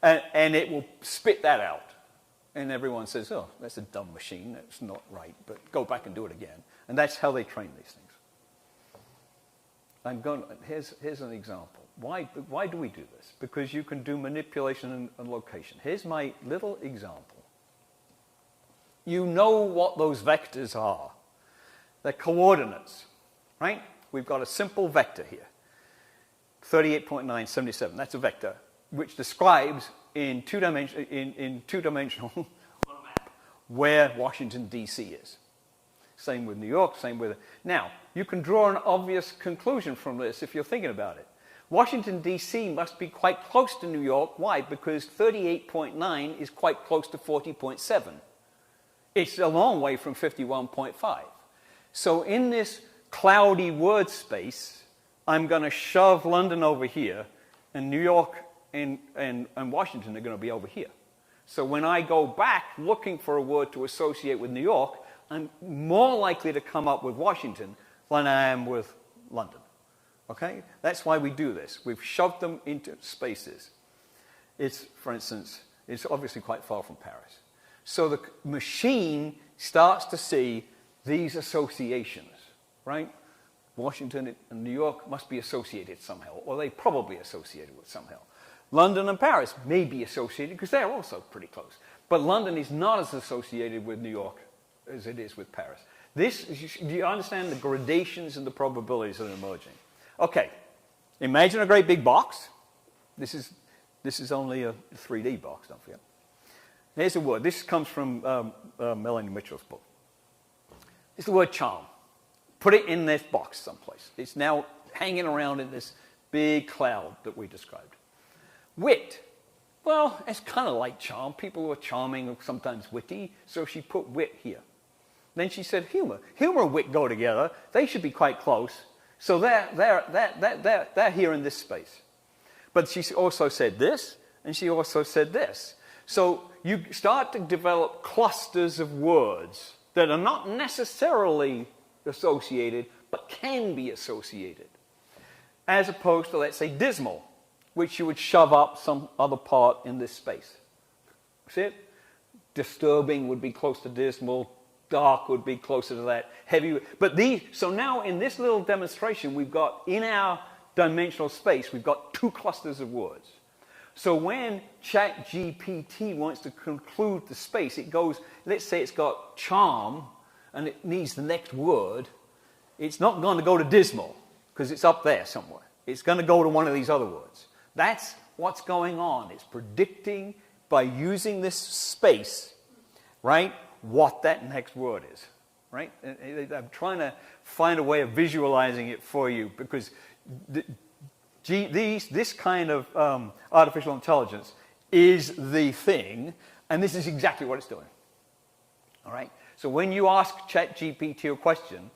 And it will spit that out. And everyone says, oh, that's a dumb machine. That's not right. But go back and do it again. And that's how they train these things. Here's an example. Why do we do this? Because you can do manipulation and location. Here's my little example. You know what those vectors are. They're coordinates, right? We've got a simple vector here. 38.977. That's a vector which describes in two-dimensional on a map where Washington, D.C. is. Same with New York, same with... Now, you can draw an obvious conclusion from this if you're thinking about it. Washington, D.C. must be quite close to New York. Why? Because 38.9 is quite close to 40.7. It's a long way from 51.5. So in this cloudy word space, I'm going to shove London over here, and New York and Washington are going to be over here. So when I go back looking for a word to associate with New York, I'm more likely to come up with Washington than I am with London. Okay? That's why we do this. We've shoved them into spaces. It's, for instance, It's obviously quite far from Paris. So the machine starts to see these associations, right? Washington and New York must be associated somehow, or they probably associated with somehow. London and Paris may be associated because they're also pretty close. But London is not as associated with New York as it is with Paris. Do you understand the gradations and the probabilities that are emerging? Okay, imagine a great big box. This is only a 3D box, don't forget. Here's a word. This comes from Melanie Mitchell's book. It's the word charm. Put it in this box someplace. It's now hanging around in this big cloud that we described. Wit. Well, it's kind of like charm. People who are charming are sometimes witty, so she put wit here. Then she said humor. Humor and wit go together. They should be quite close. So they're here in this space. But she also said this, and she also said this. So you start to develop clusters of words that are not necessarily associated, but can be associated. As opposed to, let's say, dismal, which you would shove up some other part in this space. See it? Disturbing would be close to dismal. Dark would be closer to that. Heavy. But so now in this little demonstration, we've got, in our dimensional space, we've got two clusters of words. So when ChatGPT wants to conclude the space, it goes, let's say it's got charm, and it needs the next word. It's not going to go to dismal, because it's up there somewhere. It's going to go to one of these other words. That's what's going on. It's predicting, by using this space, right, what that next word is, right? I'm trying to find a way of visualizing it for you, because this kind of artificial intelligence is the thing, and this is exactly what it's doing. All right? So when you ask ChatGPT a question,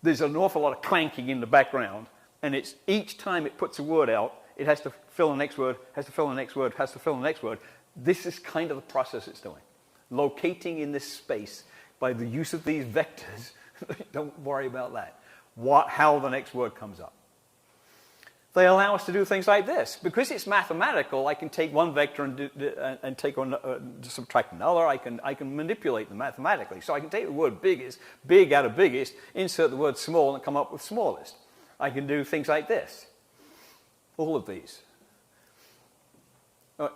there's an awful lot of clanking in the background, and it's each time it puts a word out, it has to fill the next word, has to fill the next word, has to fill the next word. This is kind of the process it's doing. Locating in this space by the use of these vectors, don't worry about that, how the next word comes up. They allow us to do things like this. Because it's mathematical, I can take one vector and subtract another. I can manipulate them mathematically. So I can take the word big out of biggest, insert the word small, and come up with smallest. I can do things like this. All of these.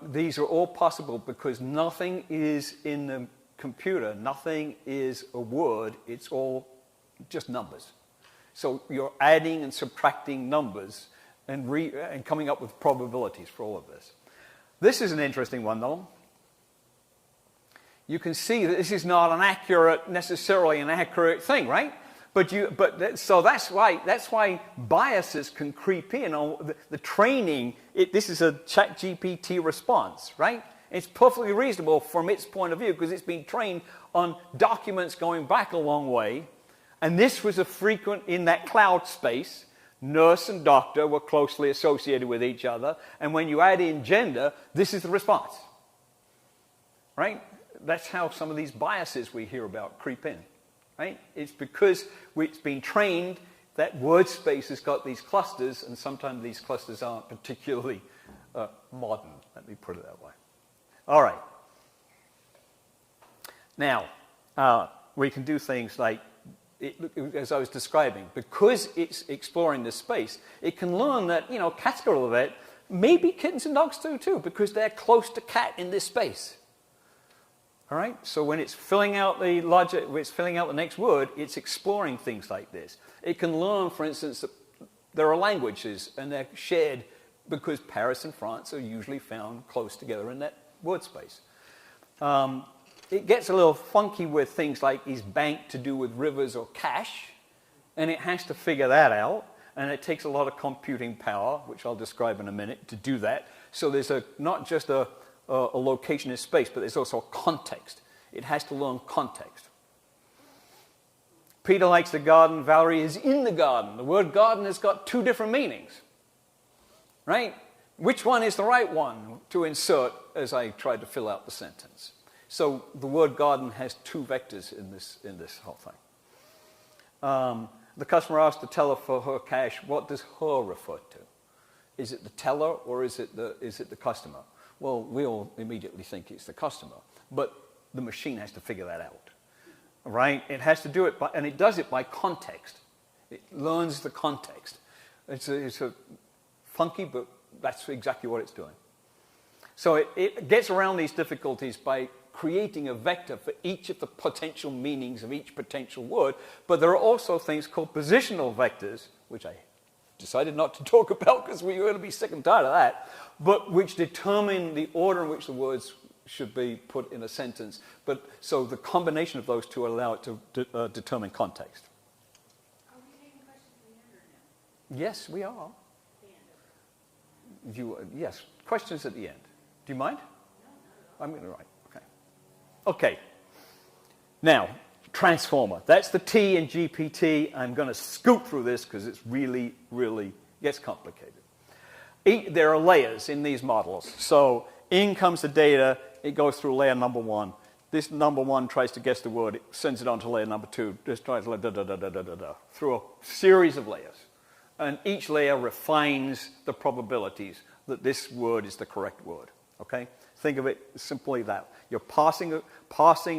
These are all possible because nothing is in the computer. Nothing is a word. It's all just numbers. So you're adding and subtracting numbers and coming up with probabilities for all of this. This is an interesting one, though. You can see that this is not necessarily an accurate thing, right? So that's why biases can creep in on the training. This is a ChatGPT response, right? It's perfectly reasonable from its point of view because it's been trained on documents going back a long way, and this was a frequent in that cloud space. Nurse and doctor were closely associated with each other, and when you add in gender, this is the response, right? That's how some of these biases we hear about creep in. Right? It's because it's been trained that word space has got these clusters, and sometimes these clusters aren't particularly modern. Let me put it that way. All right. Now, we can do things like, as I was describing, because it's exploring this space, it can learn that, cats go to the vet, maybe kittens and dogs too, because they're close to cat in this space. All right? So when it's filling out the logic, when it's filling out the next word, it's exploring things like this. It can learn, for instance, that there are languages and they're shared because Paris and France are usually found close together in that word space. It gets a little funky with things like, is bank to do with rivers or cash? And it has to figure that out. And it takes a lot of computing power, which I'll describe in a minute, to do that. So there's not just a location in space, but there's also a context. It has to learn context. Peter likes the garden, Valerie is in the garden. The word garden has got two different meanings, right? Which one is the right one to insert as I tried to fill out the sentence? So the word garden has two vectors in this whole thing. The customer asked the teller for her cash. What does her refer to? Is it the teller or is it the customer? Well, we all immediately think it's the customer, but the machine has to figure that out, right? It has to do it, and it does it by context. It learns the context. It's a funky, but that's exactly what it's doing. So it gets around these difficulties by creating a vector for each of the potential meanings of each potential word, but there are also things called positional vectors, which I decided not to talk about because we're going to be sick and tired of that, but which determine the order in which the words should be put in a sentence. But so the combination of those two allow it to determine context. Are we taking questions at the end or no? Yes, we are. Yes, questions at the end. Do you mind? No, not at all. I'm going to write. Okay. Okay. Now, transformer. That's the T in GPT. I'm going to scoot through this because it's really, really gets complicated. There are layers in these models. So in comes the data. It goes through layer number one. This number one tries to guess the word. It sends it on to layer number two. Just tries to through a series of layers. And each layer refines the probabilities that this word is the correct word. Okay? Think of it simply that. You're passing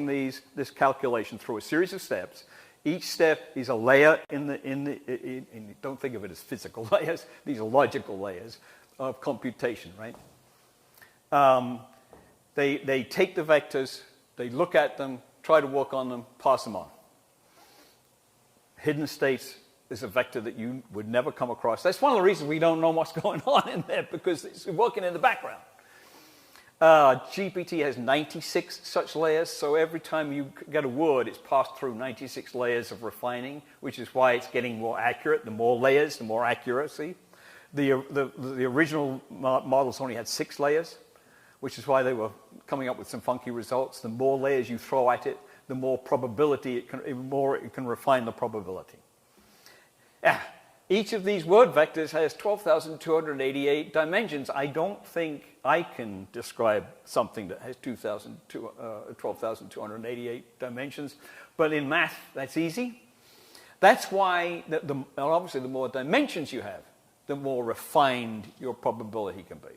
this calculation through a series of steps. Each step is a layer don't think of it as physical layers. These are logical layers of computation, right? They take the vectors, they look at them, try to work on them, pass them on. Hidden states is a vector that you would never come across. That's one of the reasons we don't know what's going on in there, because it's working in the background. GPT has 96 such layers, so every time you get a word, it's passed through 96 layers of refining, which is why it's getting more accurate. The more layers, the more accuracy. The original models only had 6 layers, which is why they were coming up with some funky results. The more layers you throw at it, the more probability it can refine the probability. Each of these word vectors has 12,288 dimensions. I don't think I can describe something that has 12,288 dimensions, but in math, that's easy. That's why, obviously, the more dimensions you have, the more refined your probability can be.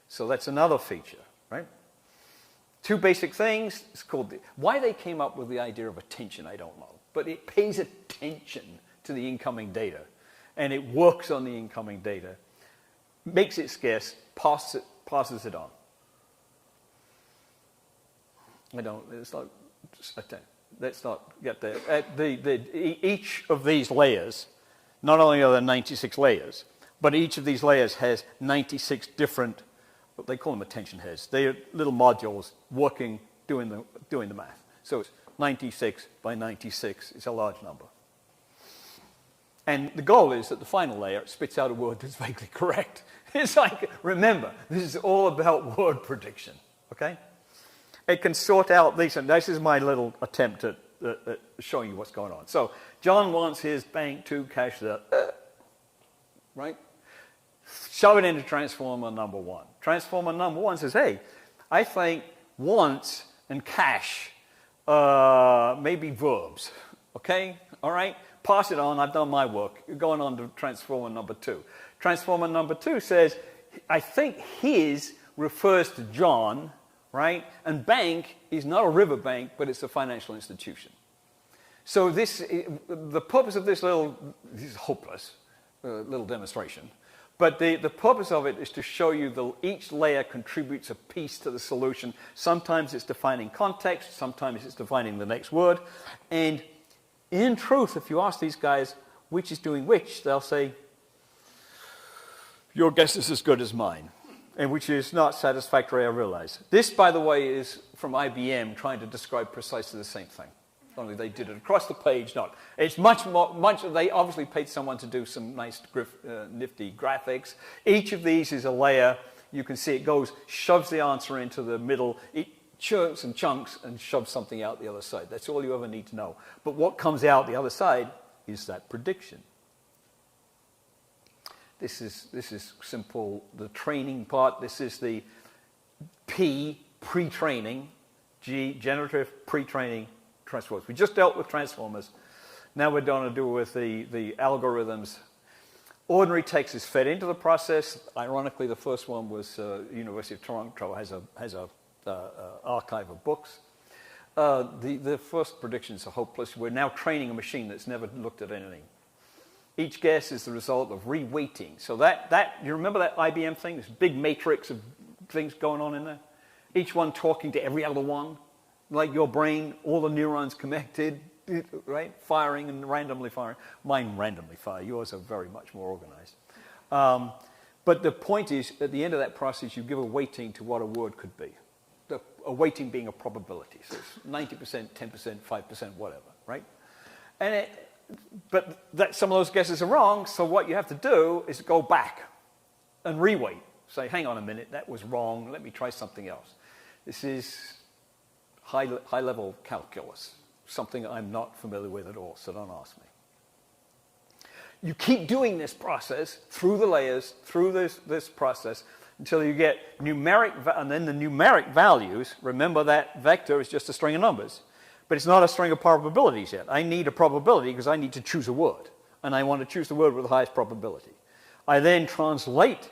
So that's another feature, right? Two basic things. It's called why they came up with the idea of attention, I don't know, but it pays attention to the incoming data. And it works on the incoming data, makes it scarce, passes it on. Let's not get there. Each of these layers, not only are there 96 layers, but each of these layers has 96 different, what they call them attention heads. They are little modules working, doing the math. So it's 96 by 96. It's a large number. And the goal is that the final layer spits out a word that's vaguely correct. It's like, remember, this is all about word prediction, okay? It can sort out these, and this is my little attempt at showing you what's going on. So John wants his bank to cash the, right? Shove it into transformer number one. Transformer number one says, hey, I think wants and cash may be verbs, okay? All right? Pass it on, I've done my work. You're going on to transformer number two. Transformer number two says, I think his refers to John, right? And bank is not a river bank, but it's a financial institution. So the purpose of this is hopeless, little demonstration. But the purpose of it is to show you each layer contributes a piece to the solution. Sometimes it's defining context, sometimes it's defining the next word. And in truth, if you ask these guys which is doing which, they'll say, your guess is as good as mine, and which is not satisfactory, I realize. This, by the way, is from IBM trying to describe precisely the same thing. Only they did it across the page, It's much, they obviously paid someone to do some nice, nifty graphics. Each of these is a layer. You can see it shoves the answer into the middle. It chunks and chunks and shoves something out the other side. That's all you ever need to know. But what comes out the other side is that prediction. This is simple, the training part. This is the P, pre-training, G, generative pre-training transformers. We just dealt with transformers. Now we're going to do with the algorithms. Ordinary text is fed into the process. Ironically, the first one was University of Toronto has a archive of books. The first predictions are hopeless. We're now training a machine that's never looked at anything. Each guess is the result of reweighting. So you remember that IBM thing, this big matrix of things going on in there? Each one talking to every other one, like your brain, all the neurons connected, right? Firing and randomly firing. Mine randomly fire. Yours are very much more organized. But the point is, at the end of that process, you give a weighting to what a word could be. A weighting being a probability. So it's 90%, 10%, 5%, whatever, right? But some of those guesses are wrong, so what you have to do is go back and reweight. Say, hang on a minute, that was wrong, let me try something else. This is high-level calculus, something I'm not familiar with at all, so don't ask me. You keep doing this process through the layers, through this process, until you get numeric, and then the numeric values, remember that vector is just a string of numbers. But it's not a string of probabilities yet. I need a probability because I need to choose a word. And I want to choose the word with the highest probability. I then translate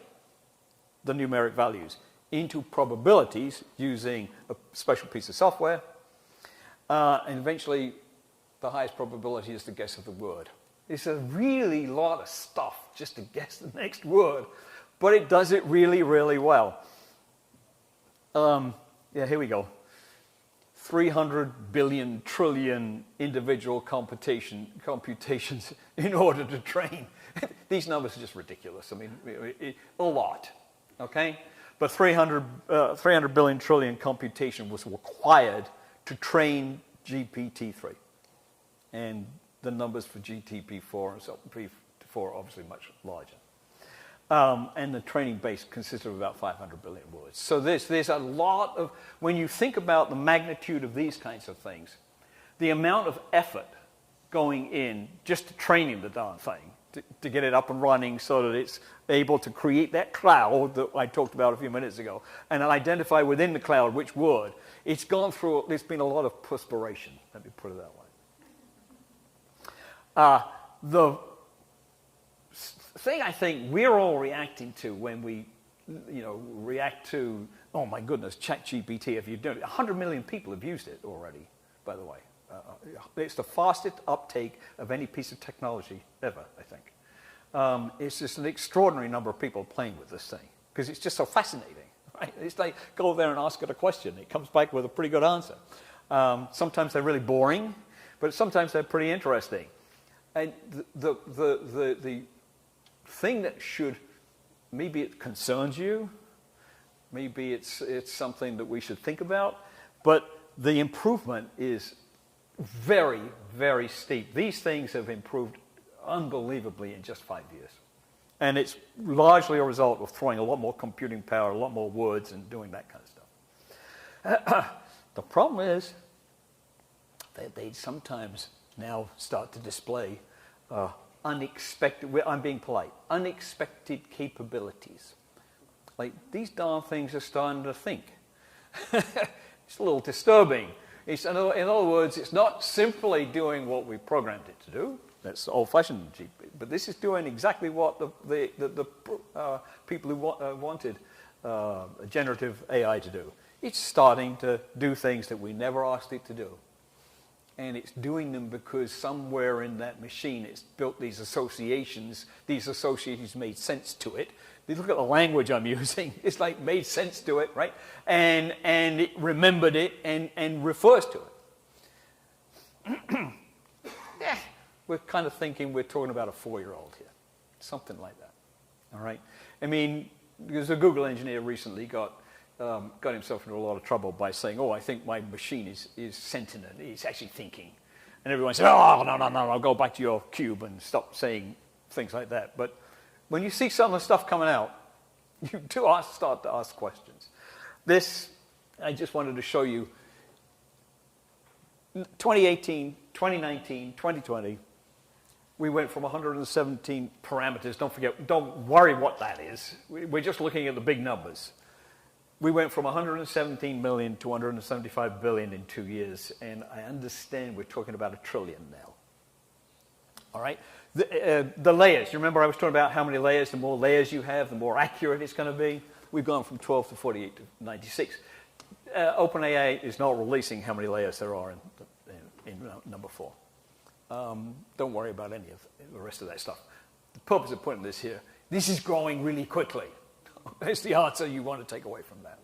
the numeric values into probabilities using a special piece of software. And eventually, the highest probability is the guess of the word. It's a really lot of stuff just to guess the next word. But it does it really, really well. Here we go. 300 billion trillion individual computations in order to train. These numbers are just ridiculous. I mean, a lot, okay? But 300 billion trillion computation was required to train GPT-3. And the numbers for GPT-4 and so P4 are obviously much larger. And the training base consisted of about 500 billion words. So there's a lot of, when you think about the magnitude of these kinds of things, the amount of effort going in just to training the darn thing, to get it up and running so that it's able to create that cloud that I talked about a few minutes ago, and identify within the cloud which word. It's gone through, there's been a lot of perspiration, let me put it that way. The thing I think we're all reacting to when we, react to, oh my goodness, ChatGPT, if you don't, 100 million people have used it already, by the way. It's the fastest uptake of any piece of technology ever, I think. It's just an extraordinary number of people playing with this thing, because it's just so fascinating, right? It's like, go there and ask it a question. It comes back with a pretty good answer. Sometimes they're really boring, but sometimes they're pretty interesting. And the thing that should, maybe it concerns you, maybe it's something that we should think about, but the improvement is very, very steep. These things have improved unbelievably in just 5 years. And it's largely a result of throwing a lot more computing power, a lot more words, and doing that kind of stuff. The problem is that they sometimes now start to display unexpected, I'm being polite, unexpected capabilities. Like, these darn things are starting to think. It's a little disturbing. In other words, it's not simply doing what we programmed it to do. That's old-fashioned GP. But this is doing exactly what the people who wanted generative AI to do. It's starting to do things that we never asked it to do. And it's doing them because somewhere in that machine it's built these associations. These associations made sense to it. You look at the language I'm using. It's like made sense to it, right? And it remembered it and refers to it. We're kind of thinking we're talking about a 4-year-old here. Something like that. All right? I mean, there's a Google engineer recently got himself into a lot of trouble by saying, oh, I think my machine is sentient. It's actually thinking. And everyone said, oh, no, I'll go back to your cube and stop saying things like that. But when you see some of the stuff coming out, you do start to ask questions. This, I just wanted to show you, 2018, 2019, 2020, we went from 117 parameters. Don't worry what that is. We're just looking at the big numbers. We went from 117 million to 175 billion in 2 years, and I understand we're talking about 1 trillion now. All right? The layers. You remember I was talking about how many layers? The more layers you have, the more accurate it's going to be. We've gone from 12 to 48 to 96. OpenAI is not releasing how many layers there are in number 4. Don't worry about any of the rest of that stuff. The purpose of putting this here, this is growing really quickly. That's the answer you want to take away from that.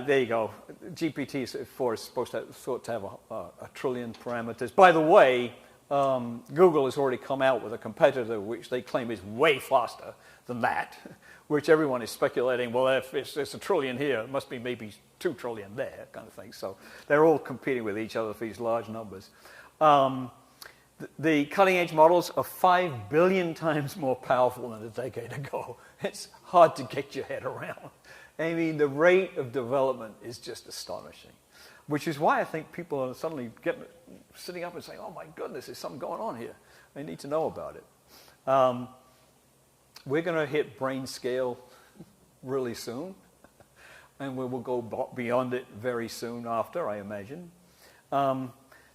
There you go. GPT-4 is supposed to have a trillion parameters. By the way, Google has already come out with a competitor which they claim is way faster than that, which everyone is speculating, well, if it's a trillion here, it must be maybe 2 trillion there, kind of thing. So they're all competing with each other for these large numbers. The cutting-edge models are 5 billion times more powerful than a decade ago. It's hard to get your head around. I mean, the rate of development is just astonishing, which is why I think people are suddenly sitting up and saying, oh, my goodness, there's something going on here. I need to know about it. We're going to hit brain scale really soon, and we will go beyond it very soon after, I imagine.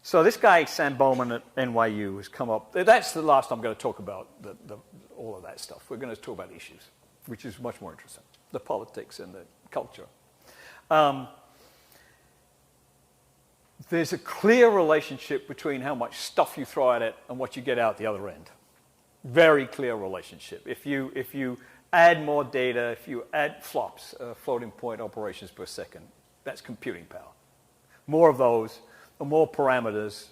So this guy, Sam Bowman at NYU, has come up. That's the last I'm going to talk about, all of that stuff. We're going to talk about issues, which is much more interesting, the politics and the culture. There's a clear relationship between how much stuff you throw at it and what you get out the other end. Very clear relationship. If you add more data, if you add flops, floating point operations per second, that's computing power. More of those, the more parameters,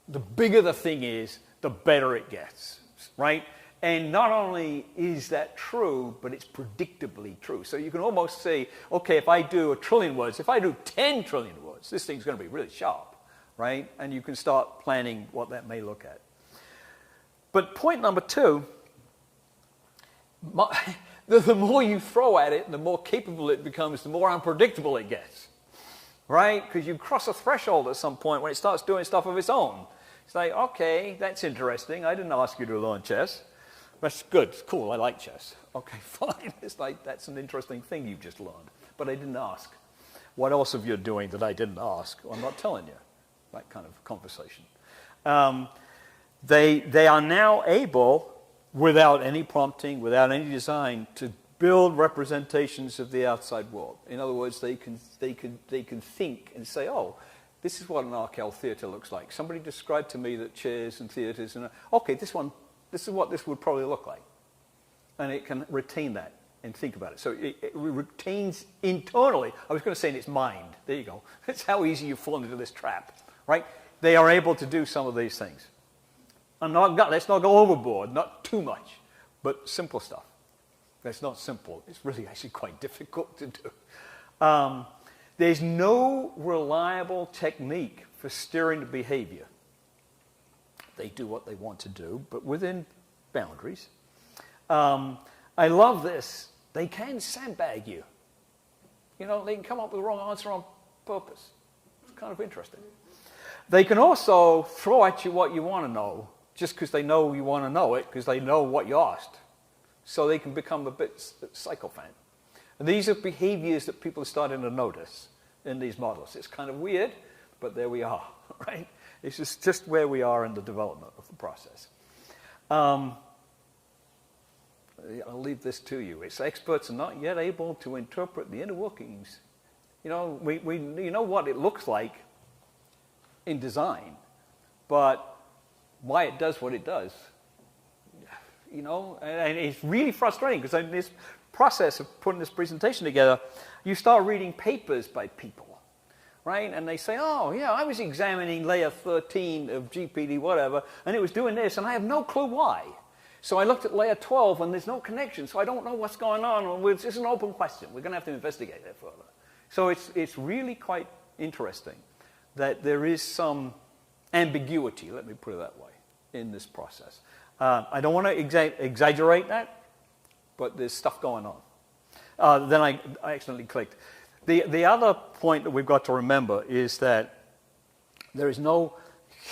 the bigger the thing is, the better it gets, right? And not only is that true, but it's predictably true. So you can almost say, okay, if I do 1 trillion words, if I do 10 trillion words, this thing's going to be really sharp, right? And you can start planning what that may look at. But point number 2, the more you throw at it, the more capable it becomes, the more unpredictable it gets, right? Because you cross a threshold at some point when it starts doing stuff of its own. It's like, okay, that's interesting. I didn't ask you to learn chess. That's good. It's cool. I like chess. Okay, fine. It's like, that's an interesting thing you've just learned. But I didn't ask. What else have you doing that I didn't ask? Well, I'm not telling you. That kind of conversation. They are now able, without any prompting, without any design, to build representations of the outside world. In other words, they can think and say, oh, this is what an Arkell theater looks like. Somebody described to me that chairs and theaters, and okay, this is what this would probably look like. And it can retain that and think about it. So it retains internally, I was going to say in its mind. There you go. That's how easy you fall into this trap, right? They are able to do some of these things. Let's not go overboard, not too much, but simple stuff. That's not simple. It's really actually quite difficult to do. There's no reliable technique for steering the behavior. They do what they want to do, but within boundaries. I love this. They can sandbag you. You know, they can come up with the wrong answer on purpose. It's kind of interesting. They can also throw at you what you want to know, just because they know you want to know it, because they know what you asked. So they can become a bit psychophant. And these are behaviors that people are starting to notice in these models. It's kind of weird, but there we are, right? It's just where we are in the development of the process. I'll leave this to you. It's experts are not yet able to interpret the inner workings. You know, you know what it looks like in design, but why it does what it does, you know, and it's really frustrating because in this process of putting this presentation together, you start reading papers by people, right? And they say, oh, yeah, I was examining layer 13 of GPT, whatever, and it was doing this, and I have no clue why. So I looked at layer 12, and there's no connection, so I don't know what's going on. It's just an open question. We're going to have to investigate that further. So it's really quite interesting that there is some ambiguity, let me put it that way, in this process. I don't want to exaggerate that, but there's stuff going on. Then I accidentally clicked. The other point that we've got to remember is that there is no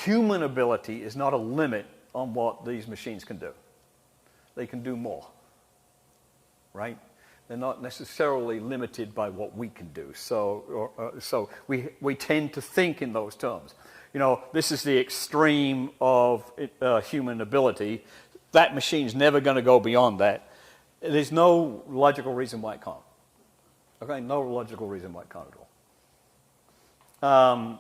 human ability is not a limit on what these machines can do. They can do more, right? They're not necessarily limited by what we can do. So we tend to think in those terms. you know, this is the extreme of human ability. That machine's never going to go beyond that. There's no logical reason why it can't. Okay, no logical reason why it can't at all.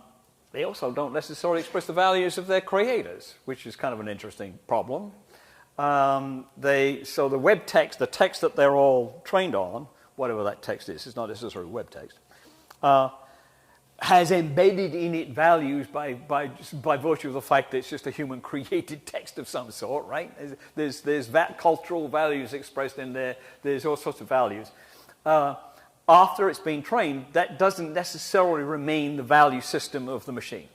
They also don't necessarily express the values of their creators, which is kind of an interesting problem. So the web text, the text that they're all trained on, whatever that text is, it's not necessarily web text, has embedded in it values by virtue of the fact that it's just a human-created text of some sort, right? There's that cultural values expressed in there. There's all sorts of values. After it's been trained, that doesn't necessarily remain the value system of the machine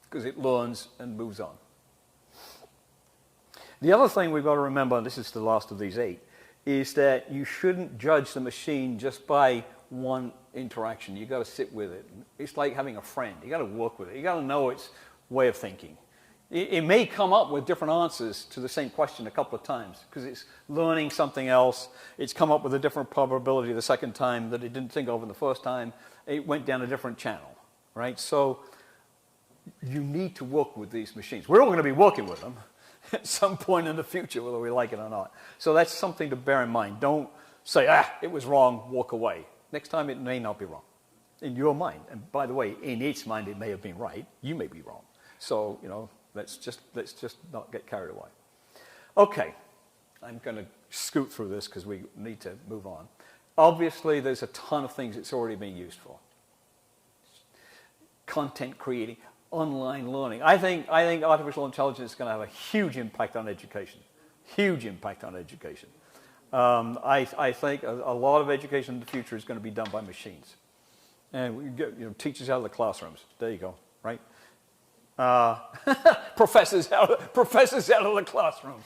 because it learns and moves on. The other thing we've got to remember, and this is the last of these 8, is that you shouldn't judge the machine just by one interaction. You've got to sit with it. It's like having a friend. You've got to work with it. You've got to know its way of thinking. It may come up with different answers to the same question a couple of times because it's learning something else. It's come up with a different probability the second time that it didn't think of in the first time. It went down a different channel, right? So you need to work with these machines. We're all going to be working with them at some point in the future, whether we like it or not. So that's something to bear in mind. Don't say, it was wrong, walk away. Next time it may not be wrong in your mind. And by the way, in its mind, it may have been right. You may be wrong. So, you know, let's just not get carried away. Okay, I'm going to scoot through this because we need to move on. Obviously, there's a ton of things it's already being used for. Content creating, online learning. I think artificial intelligence is going to have a huge impact on education. Huge impact on education. I think a lot of education in the future is going to be done by machines. And we get, you know, teachers out of the classrooms. There you go, right? Professors out of the classrooms.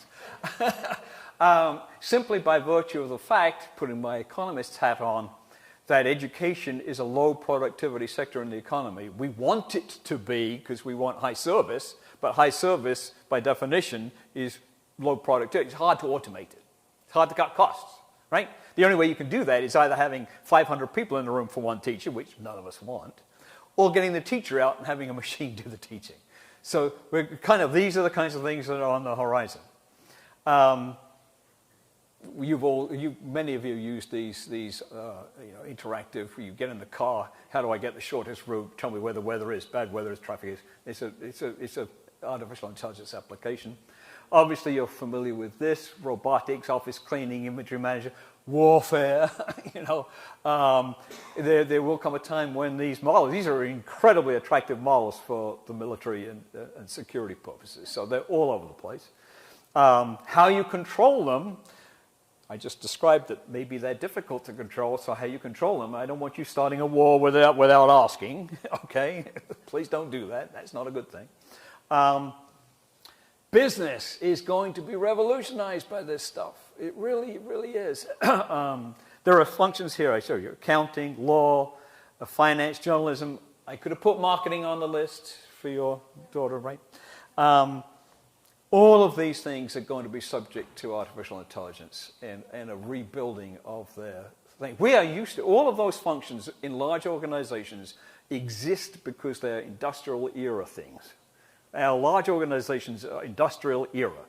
Simply by virtue of the fact, putting my economist's hat on, that education is a low productivity sector in the economy. We want it to be because we want high service, but high service, by definition, is low productivity. It's hard to automate it. It's hard to cut costs, right? The only way you can do that is either having 500 people in the room for one teacher, which none of us want, or getting the teacher out and having a machine do the teaching. So these are the kinds of things that are on the horizon. Many of you use these interactive. You get in the car. How do I get the shortest route? Tell me where the weather is. Bad weather is. Traffic is. It's a artificial intelligence application. Obviously, you're familiar with this: robotics, office cleaning, inventory management, warfare. There will come a time when these are incredibly attractive models for the military and security purposes. So they're all over the place. How you control them, I just described that maybe they're difficult to control, so how you control them, I don't want you starting a war without asking, okay? Please don't do that. That's not a good thing. Business is going to be revolutionized by this stuff. It really is. There are functions here I show you: accounting, law, finance, journalism. I could have put marketing on the list for your daughter, right? All of these things are going to be subject to artificial intelligence and a rebuilding of their thing. We are used to all of those functions in large organizations exist because they're industrial era things. Our large organizations are industrial era.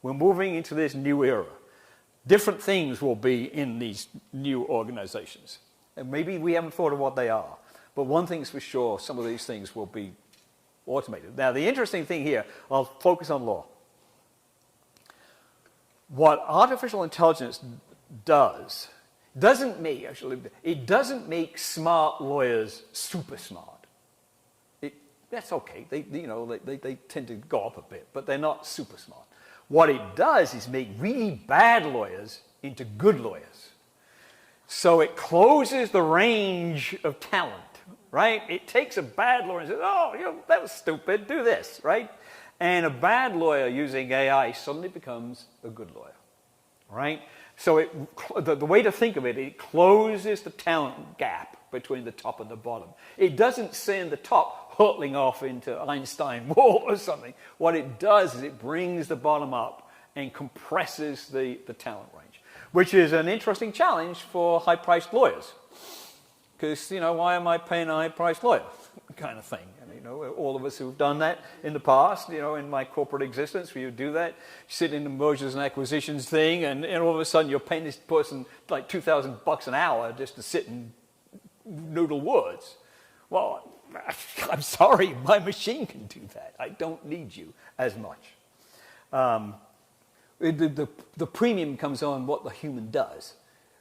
We're moving into this new era. Different things will be in these new organizations. And maybe we haven't thought of what they are. But one thing's for sure, some of these things will be automated. Now, the interesting thing here, I'll focus on law. What artificial intelligence doesn't make smart lawyers super smart. That's okay. They tend to go up a bit, but they're not super smart. What it does is make really bad lawyers into good lawyers. So it closes the range of talent, right? It takes a bad lawyer and says, that was stupid, do this, right? And a bad lawyer using AI suddenly becomes a good lawyer, right? So the way to think of it, it closes the talent gap between the top and the bottom. It doesn't send the top hurtling off into Einstein wall or something. What it does is it brings the bottom up and compresses the talent range, which is an interesting challenge for high-priced lawyers. Because, why am I paying a high-priced lawyer kind of thing? You know, all of us who've done that in the past, you know, in my corporate existence, we would do that. You sit in the mergers and acquisitions thing, and all of a sudden you're paying this person like $2,000 an hour just to sit and noodle words. Well, I'm sorry, my machine can do that. I don't need you as much. The premium comes on what the human does.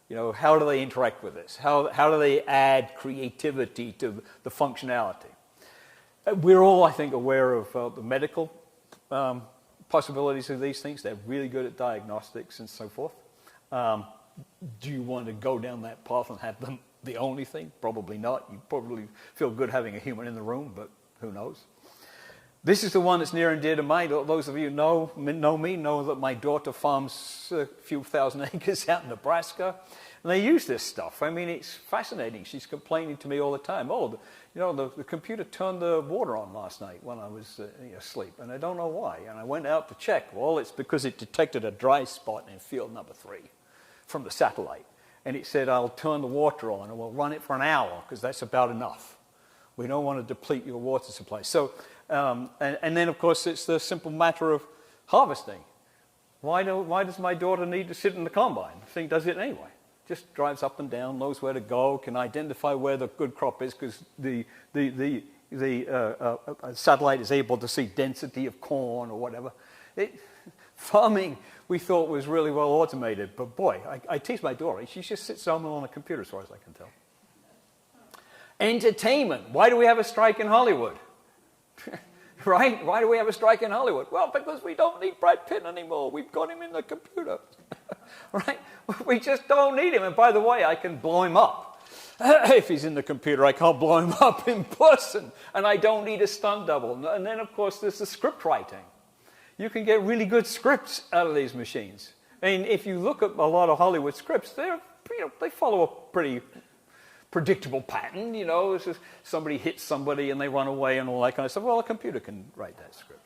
You know, how do they interact with this? How do they add creativity to the functionality? We're all, I think, aware of the medical possibilities of these things. They're really good at diagnostics and so forth. Do you want to go down that path and have them the only thing? Probably not. You probably feel good having a human in the room, but who knows? This is the one that's near and dear to my. Those of you know me know that my daughter farms a few thousand acres out in Nebraska, and they use this stuff. I mean, it's fascinating. She's complaining to me all the time. Oh, the computer turned the water on last night when I was asleep, and I don't know why. And I went out to check. Well, it's because it detected a dry spot in field number 3 from the satellite, and it said, "I'll turn the water on, and we'll run it for an hour because that's about enough. We don't want to deplete your water supply." So. And then, of course, it's the simple matter of harvesting. Why does my daughter need to sit in the combine? The thing does it anyway. Just drives up and down, knows where to go, can identify where the good crop is because the satellite is able to see density of corn or whatever. Farming, we thought, was really well automated. But boy, I tease my daughter. She just sits home on a computer as far as I can tell. Entertainment. Why do we have a strike in Hollywood? Right? Why do we have a strike in Hollywood? Well, because we don't need Brad Pitt anymore. We've got him in the computer. Right? We just don't need him. And by the way, I can blow him up. If he's in the computer, I can't blow him up in person. And I don't need a stunt double. And then, of course, there's the script writing. You can get really good scripts out of these machines. And if you look at a lot of Hollywood scripts, they follow a pretty predictable pattern, you know, it's just somebody hits somebody and they run away and all that kind of stuff. Well, a computer can write that script.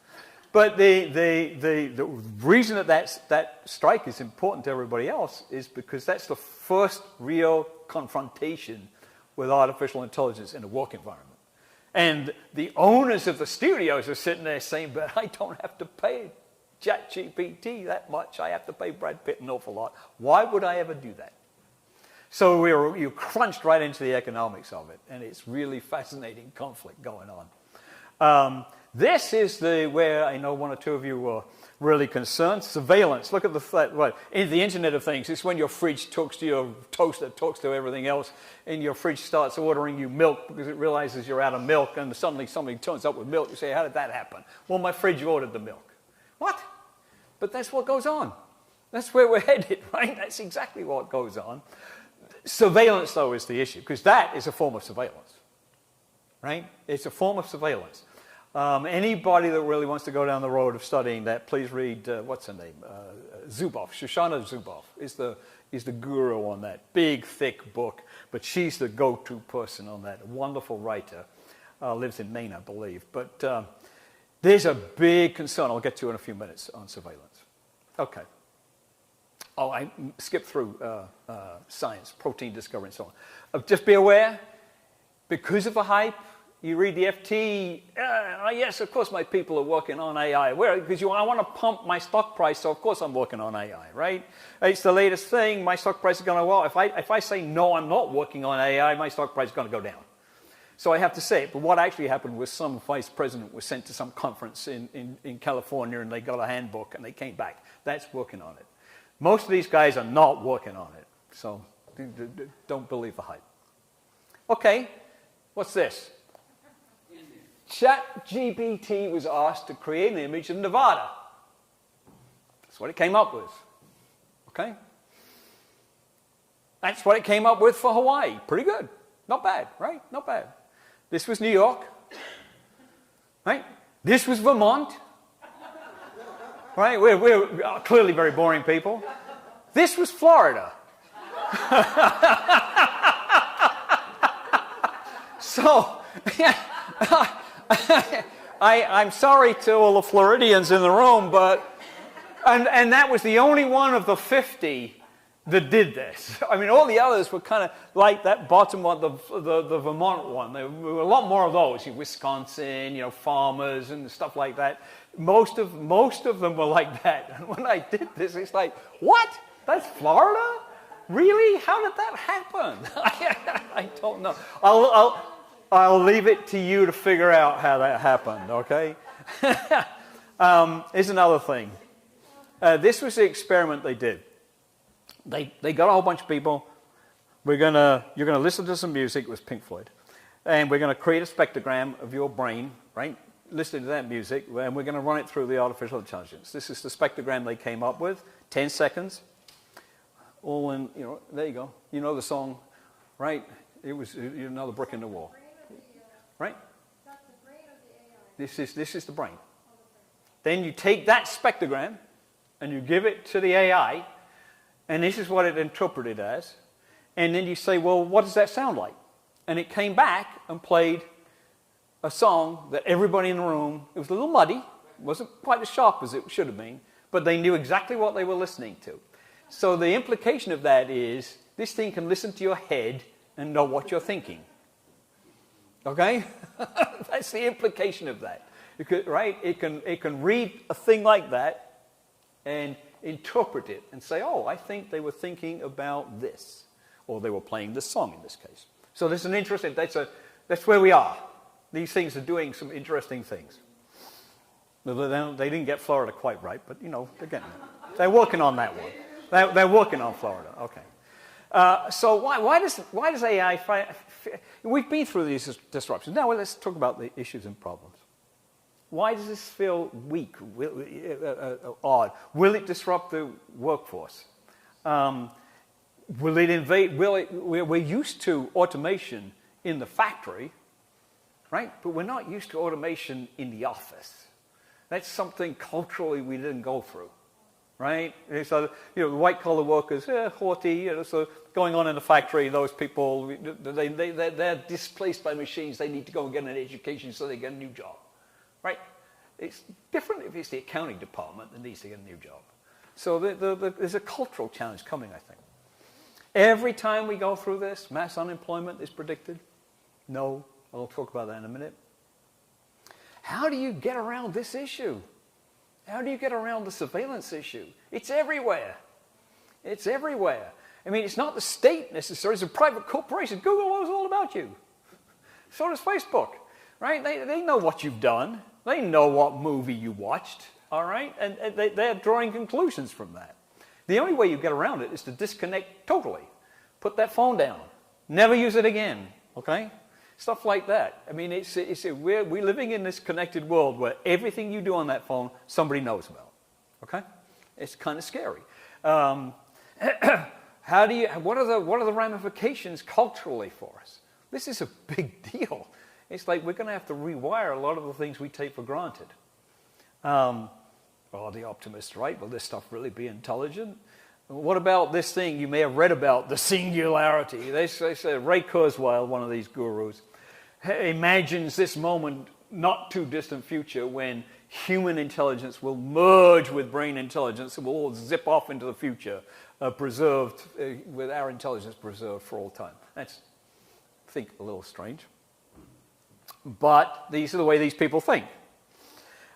But the reason that strike is important to everybody else is because that's the first real confrontation with artificial intelligence in a work environment. And the owners of the studios are sitting there saying, but I don't have to pay ChatGPT that much. I have to pay Brad Pitt an awful lot. Why would I ever do that? So you crunched right into the economics of it, and it's really fascinating conflict going on. This is where I know one or two of you were really concerned. Surveillance. Look at in the Internet of Things, it's when your fridge talks to your toaster, talks to everything else, and your fridge starts ordering you milk because it realizes you're out of milk, and suddenly somebody turns up with milk. You say, how did that happen? Well, my fridge ordered the milk. What? But that's what goes on. That's where we're headed, right? That's exactly what goes on. Surveillance, though, is the issue, because that is a form of surveillance, right? It's a form of surveillance. Anybody that really wants to go down the road of studying that, please read, what's her name? Zuboff. Shoshana Zuboff is the guru on that. Big, thick book, but she's the go-to person on that. A wonderful writer. Lives in Maine, I believe. But there's a big concern I'll get to in a few minutes on surveillance. Okay. Oh, I skipped through science, protein discovery, and so on. Just be aware, because of the hype, you read the FT, yes, of course my people are working on AI. Because I want to pump my stock price, so of course I'm working on AI, right? It's the latest thing, my stock price is going to go up. If I say, no, I'm not working on AI, my stock price is going to go down. So I have to say it. But what actually happened was some vice president was sent to some conference in California, and they got a handbook, and they came back. That's working on it. Most of these guys are not working on it, so don't believe the hype. Okay, what's this? ChatGPT was asked to create an image of Nevada. That's what it came up with. Okay? That's what it came up with for Hawaii. Pretty good. Not bad, right? Not bad. This was New York. Right? This was Vermont. Right? We're clearly very boring people. This was Florida. So, yeah, I'm sorry to all the Floridians in the room, but and that was the only one of the 50 that did this. I mean, all the others were kind of like that bottom one, the Vermont one. There were a lot more of those, Wisconsin, farmers and stuff like that. Most of them were like that. And when I did this, it's like, what? That's Florida? Really? How did that happen? I don't know. I'll leave it to you to figure out how that happened, okay? Here's another thing. This was the experiment they did. They got a whole bunch of people. You're gonna listen to some music. It was Pink Floyd. And we're going to create a spectrogram of your brain, right? Listening to that music, and we're going to run it through the artificial intelligence. This is the spectrogram they came up with. 10 seconds. All in, there you go. You know the song, right? It was another brick in the wall. Right? That's the brain of the AI. This is the brain. Then you take that spectrogram and you give it to the AI, and this is what it interpreted as. And then you say, well, what does that sound like? And it came back and played a song that everybody in the room, it was a little muddy, it wasn't quite as sharp as it should have been, but they knew exactly what they were listening to. So the implication of that is this thing can listen to your head and know what you're thinking. Okay? That's the implication of that. Right? It can read a thing like that and interpret it and say, oh, I think they were thinking about this. Or they were playing this song in this case. So this is an interesting, that's where we are. These things are doing some interesting things. They didn't get Florida quite right, but they're getting it. They're working on that one. They're working on Florida. Okay. So why does AI? We've been through these disruptions. Now let's talk about the issues and problems. Why does this feel weak, odd? Will it disrupt the workforce? Will it invade? We're used to automation in the factory, right? But we're not used to automation in the office. That's something culturally we didn't go through. Right? So, the white-collar workers, haughty, so going on in the factory, those people, they're displaced by machines. They need to go and get an education so they get a new job. Right? It's different if it's the accounting department that needs to get a new job. So there's a cultural challenge coming, I think. Every time we go through this, mass unemployment is predicted. No, I'll talk about that in a minute. How do you get around this issue? How do you get around the surveillance issue? It's everywhere. It's everywhere. I mean, it's not the state necessarily. It's a private corporation. Google knows all about you. So does Facebook, right? They know what you've done. They know what movie you watched, all right? And they're drawing conclusions from that. The only way you get around it is to disconnect totally. Put that phone down. Never use it again, okay? Stuff like that. I mean, we're living in this connected world where everything you do on that phone, somebody knows about. Okay? It's kind of scary. What are the ramifications culturally for us? This is a big deal. It's like we're going to have to rewire a lot of the things we take for granted. The optimists, right? Will this stuff really be intelligent? What about this thing you may have read about, the singularity? They say Ray Kurzweil, one of these gurus, imagines this moment, not too distant future, when human intelligence will merge with brain intelligence and we'll all zip off into the future, preserved, with our intelligence preserved for all time. That's, I think, a little strange. But these are the way these people think.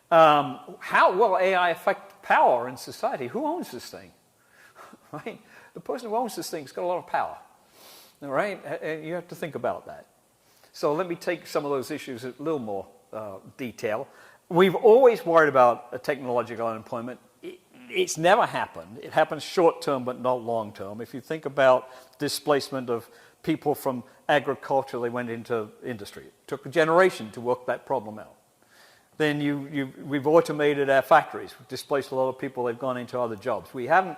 How will AI affect power in society? Who owns this thing? Right? The person who owns this thing's got a lot of power. All right? And you have to think about that. So let me take some of those issues in a little more detail. We've always worried about technological unemployment. It's never happened. It happens short-term but not long-term. If you think about displacement of people from agriculture, they went into industry. It took a generation to work that problem out. Then we've automated our factories. We've displaced a lot of people. They've gone into other jobs. We haven't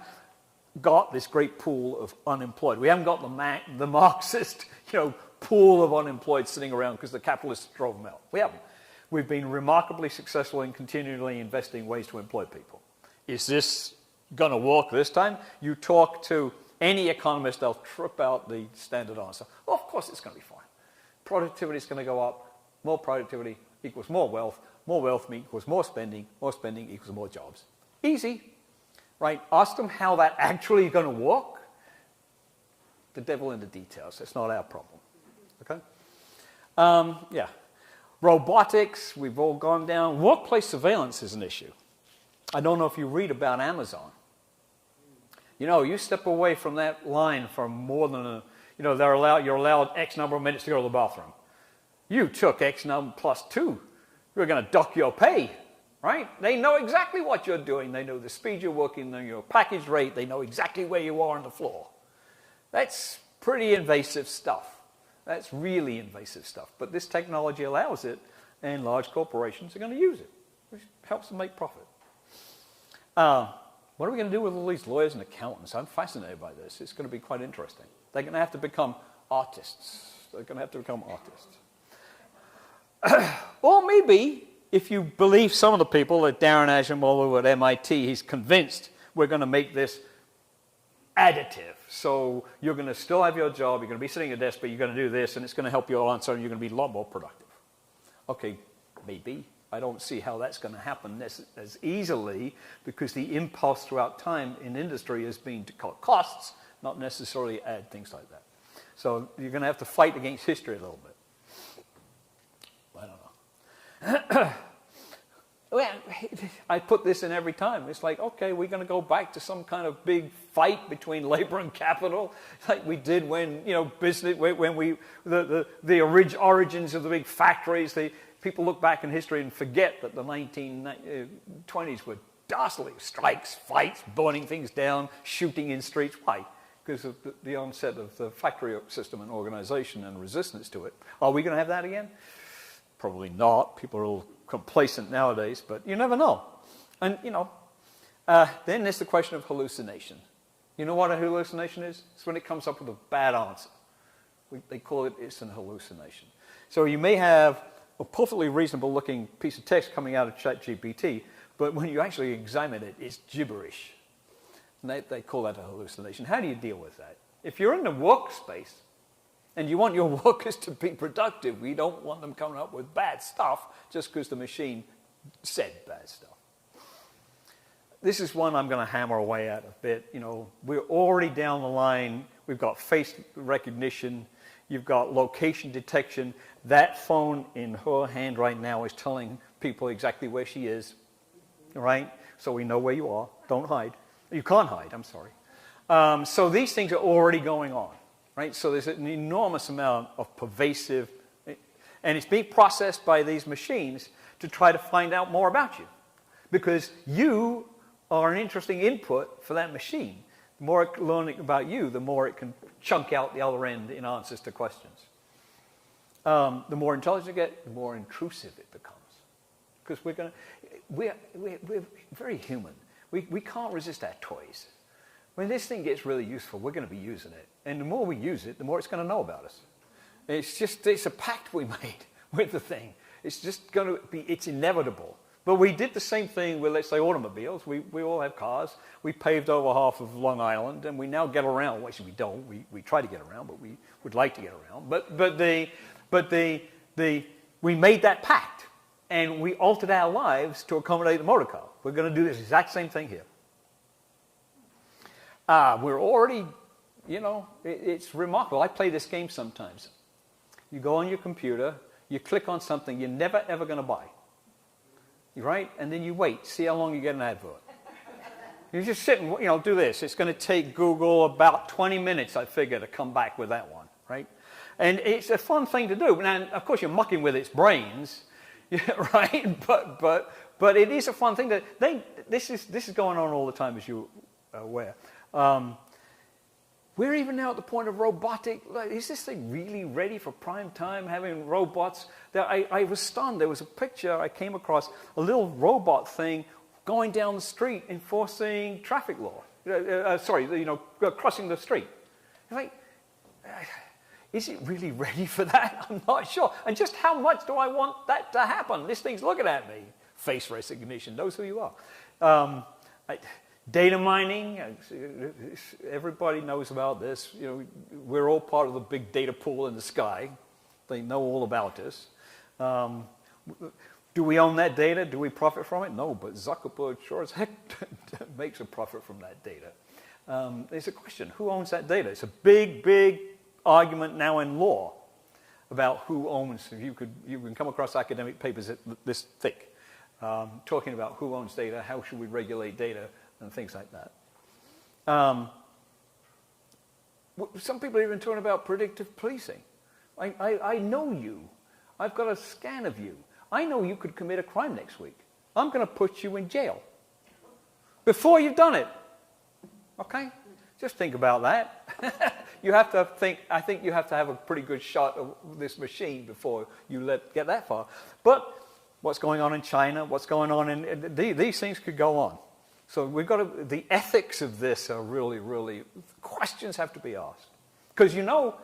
got this great pool of unemployed. We haven't got the Marxist, pool of unemployed sitting around because the capitalists drove them out. We haven't. We've been remarkably successful in continually investing ways to employ people. Is this going to work this time? You talk to any economist, they'll trip out the standard answer. Well, of course it's going to be fine. Productivity is going to go up. More productivity equals more wealth equals more spending equals more jobs. Easy, right? Ask them how that actually is going to work, the devil in the details. It's not our problem. Okay? Yeah. Robotics, we've all gone down. Workplace surveillance is an issue. I don't know if you read about Amazon. You know, you step away from that line for more than you're allowed X number of minutes to go to the bathroom. You took X number plus 2. You're going to dock your pay, right? They know exactly what you're doing. They know the speed you're working, they know your package rate. They know exactly where you are on the floor. That's pretty invasive stuff. That's really invasive stuff. But this technology allows it, and large corporations are going to use it, which helps them make profit. What are we going to do with all these lawyers and accountants? I'm fascinated by this. It's going to be quite interesting. They're going to have to become artists. They're going to have to become artists. Or maybe, if you believe some of the people, like Darren Ashimolo at MIT, he's convinced we're going to make this additive. So you're going to still have your job, you're going to be sitting at a desk, but you're going to do this, and it's going to help you all answer, and you're going to be a lot more productive. Okay, maybe. I don't see how that's going to happen as easily, because the impulse throughout time in industry has been to cut costs, not necessarily add things like that. So you're going to have to fight against history a little bit. I don't know. Well, I put this in every time. It's like, okay, we're going to go back to some kind of big fight between labor and capital, like we did when, business, the origins of the big factories. People look back in history and forget that the 1920s were dastardly strikes, fights, burning things down, shooting in streets. Why? Because of the onset of the factory system and organization and resistance to it. Are we going to have that again? Probably not. People are all complacent nowadays, but you never know. And, then there's the question of hallucination. You know what a hallucination is? It's when it comes up with a bad answer. They call it's an hallucination. So you may have a perfectly reasonable looking piece of text coming out of ChatGPT, but when you actually examine it, it's gibberish. And they call that a hallucination. How do you deal with that? If you're in the workspace and you want your workers to be productive, we don't want them coming up with bad stuff just because the machine said bad stuff. This is one I'm going to hammer away at a bit. We're already down the line. We've got face recognition. You've got location detection. That phone in her hand right now is telling people exactly where she is, right? So we know where you are. Don't hide. You can't hide, I'm sorry. So these things are already going on, right? So there's an enormous amount of pervasive, and it's being processed by these machines to try to find out more about you. Because you are an interesting input for that machine. The more it can learn about you, the more it can chunk out the other end in answers to questions. The more intelligent you get, the more intrusive it becomes. Because we're very human. We can't resist our toys. When this thing gets really useful, we're going to be using it. And the more we use it, the more it's going to know about us. It's a pact we made with the thing. It's just going to be, it's inevitable. But we did the same thing with, let's say, automobiles. We all have cars. We paved over half of Long Island, and we now get around. Well, actually, we don't. We try to get around, but we would like to get around. We made that pact, and we altered our lives to accommodate the motor car. We're going to do this exact same thing here. We're already, it's remarkable. I play this game sometimes. You go on your computer, you click on something you're never, ever going to buy. Right? And then you wait, see how long you get an advert. You just sit and, do this. It's going to take Google about 20 minutes, I figure, to come back with that one, right? And it's a fun thing to do. Now, of course, you're mucking with its brains, right? But it is a fun thing this is going on all the time, as you're aware. We're even now at the point of robotic. Is this thing really ready for prime time, having robots? I was stunned. There was a picture I came across, a little robot thing going down the street enforcing traffic law. Crossing the street. Like, is it really ready for that? I'm not sure. And just how much do I want that to happen? This thing's looking at me. Face recognition knows who you are. Data mining, everybody knows about this. We're all part of the big data pool in the sky. They know all about us. Do we own that data? Do we profit from it? No, but Zuckerberg sure as heck makes a profit from that data. there's a question, who owns that data? It's a big, big argument now in law about who owns, you can come across academic papers this thick, talking about who owns data, how should we regulate data, and things like that. Some people are even talking about predictive policing. I know you. I've got a scan of you. I know you could commit a crime next week. I'm going to put you in jail before you've done it. Okay? Just think about that. You have to think, I think you have to have a pretty good shot of this machine before you get that far. But what's going on in China, what's going on in these things could go on. So we've got to, the ethics of this are really, really, questions have to be asked. Because you know,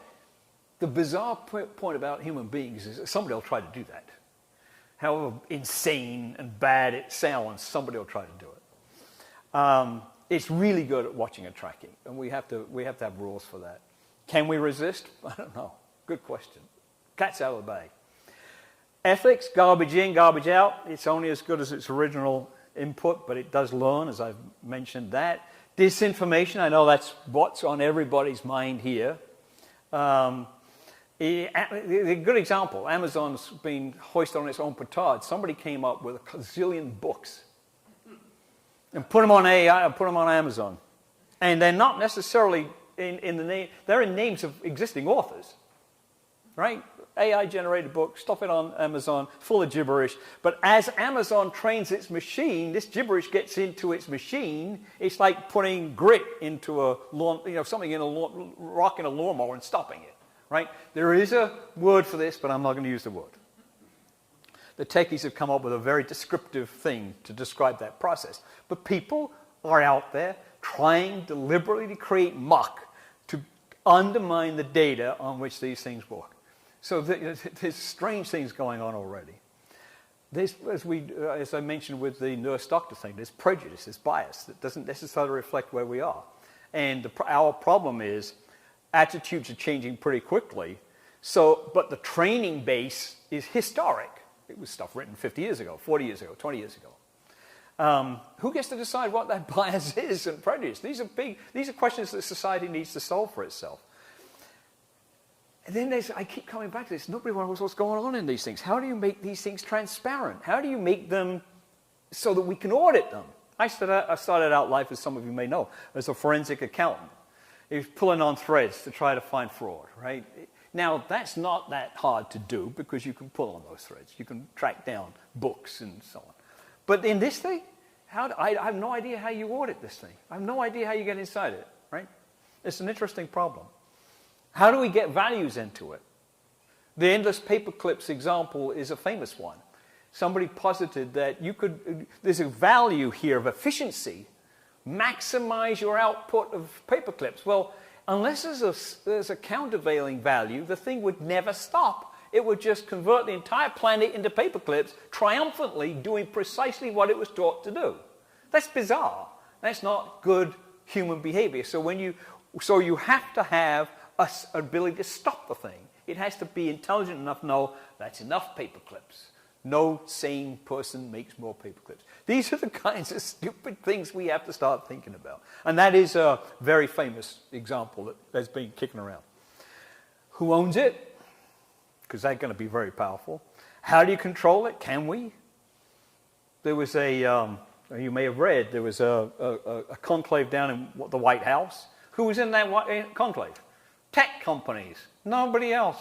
the bizarre point about human beings is that somebody will try to do that. However insane and bad it sounds, somebody will try to do it. It's really good at watching and tracking, and we have to have rules for that. Can we resist? I don't know. Good question. Cat's out of the bag. Ethics, garbage in, garbage out. It's only as good as its original input, but it does learn, as I've mentioned that. Disinformation, I know that's what's on everybody's mind here. A good example, Amazon's been hoisted on its own petard. Somebody came up with a gazillion books and put them on AI, put them on Amazon. And they're not necessarily in the name, they're in names of existing authors, right? AI-generated book, stuff it on Amazon, full of gibberish. But as Amazon trains its machine, this gibberish gets into its machine. It's like putting grit into a lawn, something in a rock in a lawnmower and stopping it, right? There is a word for this, but I'm not going to use the word. The techies have come up with a very descriptive thing to describe that process. But people are out there trying deliberately to create muck to undermine the data on which these things work. So there's strange things going on already. There's, as I mentioned with the nurse-doctor thing, there's prejudice, there's bias that doesn't necessarily reflect where we are. And our problem is attitudes are changing pretty quickly. But the training base is historic. It was stuff written 50 years ago, 40 years ago, 20 years ago. Who gets to decide what that bias is and prejudice? These are questions that society needs to solve for itself. And then I keep coming back to this. Nobody knows what's going on in these things. How do you make these things transparent? How do you make them so that we can audit them? I started out life, as some of you may know, as a forensic accountant. He was pulling on threads to try to find fraud, right? Now, that's not that hard to do because you can pull on those threads. You can track down books and so on. But in this thing, I have no idea how you audit this thing. I have no idea how you get inside it, right? It's an interesting problem. How do we get values into it? The endless paper clips example is a famous one. Somebody posited that there's a value here of efficiency. Maximize your output of paper clips. Well, unless there's a countervailing value, the thing would never stop. It would just convert the entire planet into paper clips, triumphantly doing precisely what it was taught to do. That's bizarre. That's not good human behavior. So you have to have an ability to stop the thing. It has to be intelligent enough to know that's enough paper clips. No sane person makes more paper clips. These are the kinds of stupid things we have to start thinking about. And that is a very famous example that's been kicking around. Who owns it? Because that's going to be very powerful. How do you control it? Can we? There was you may have read, there was a conclave down in the White House. Who was in that conclave? Tech companies. Nobody else.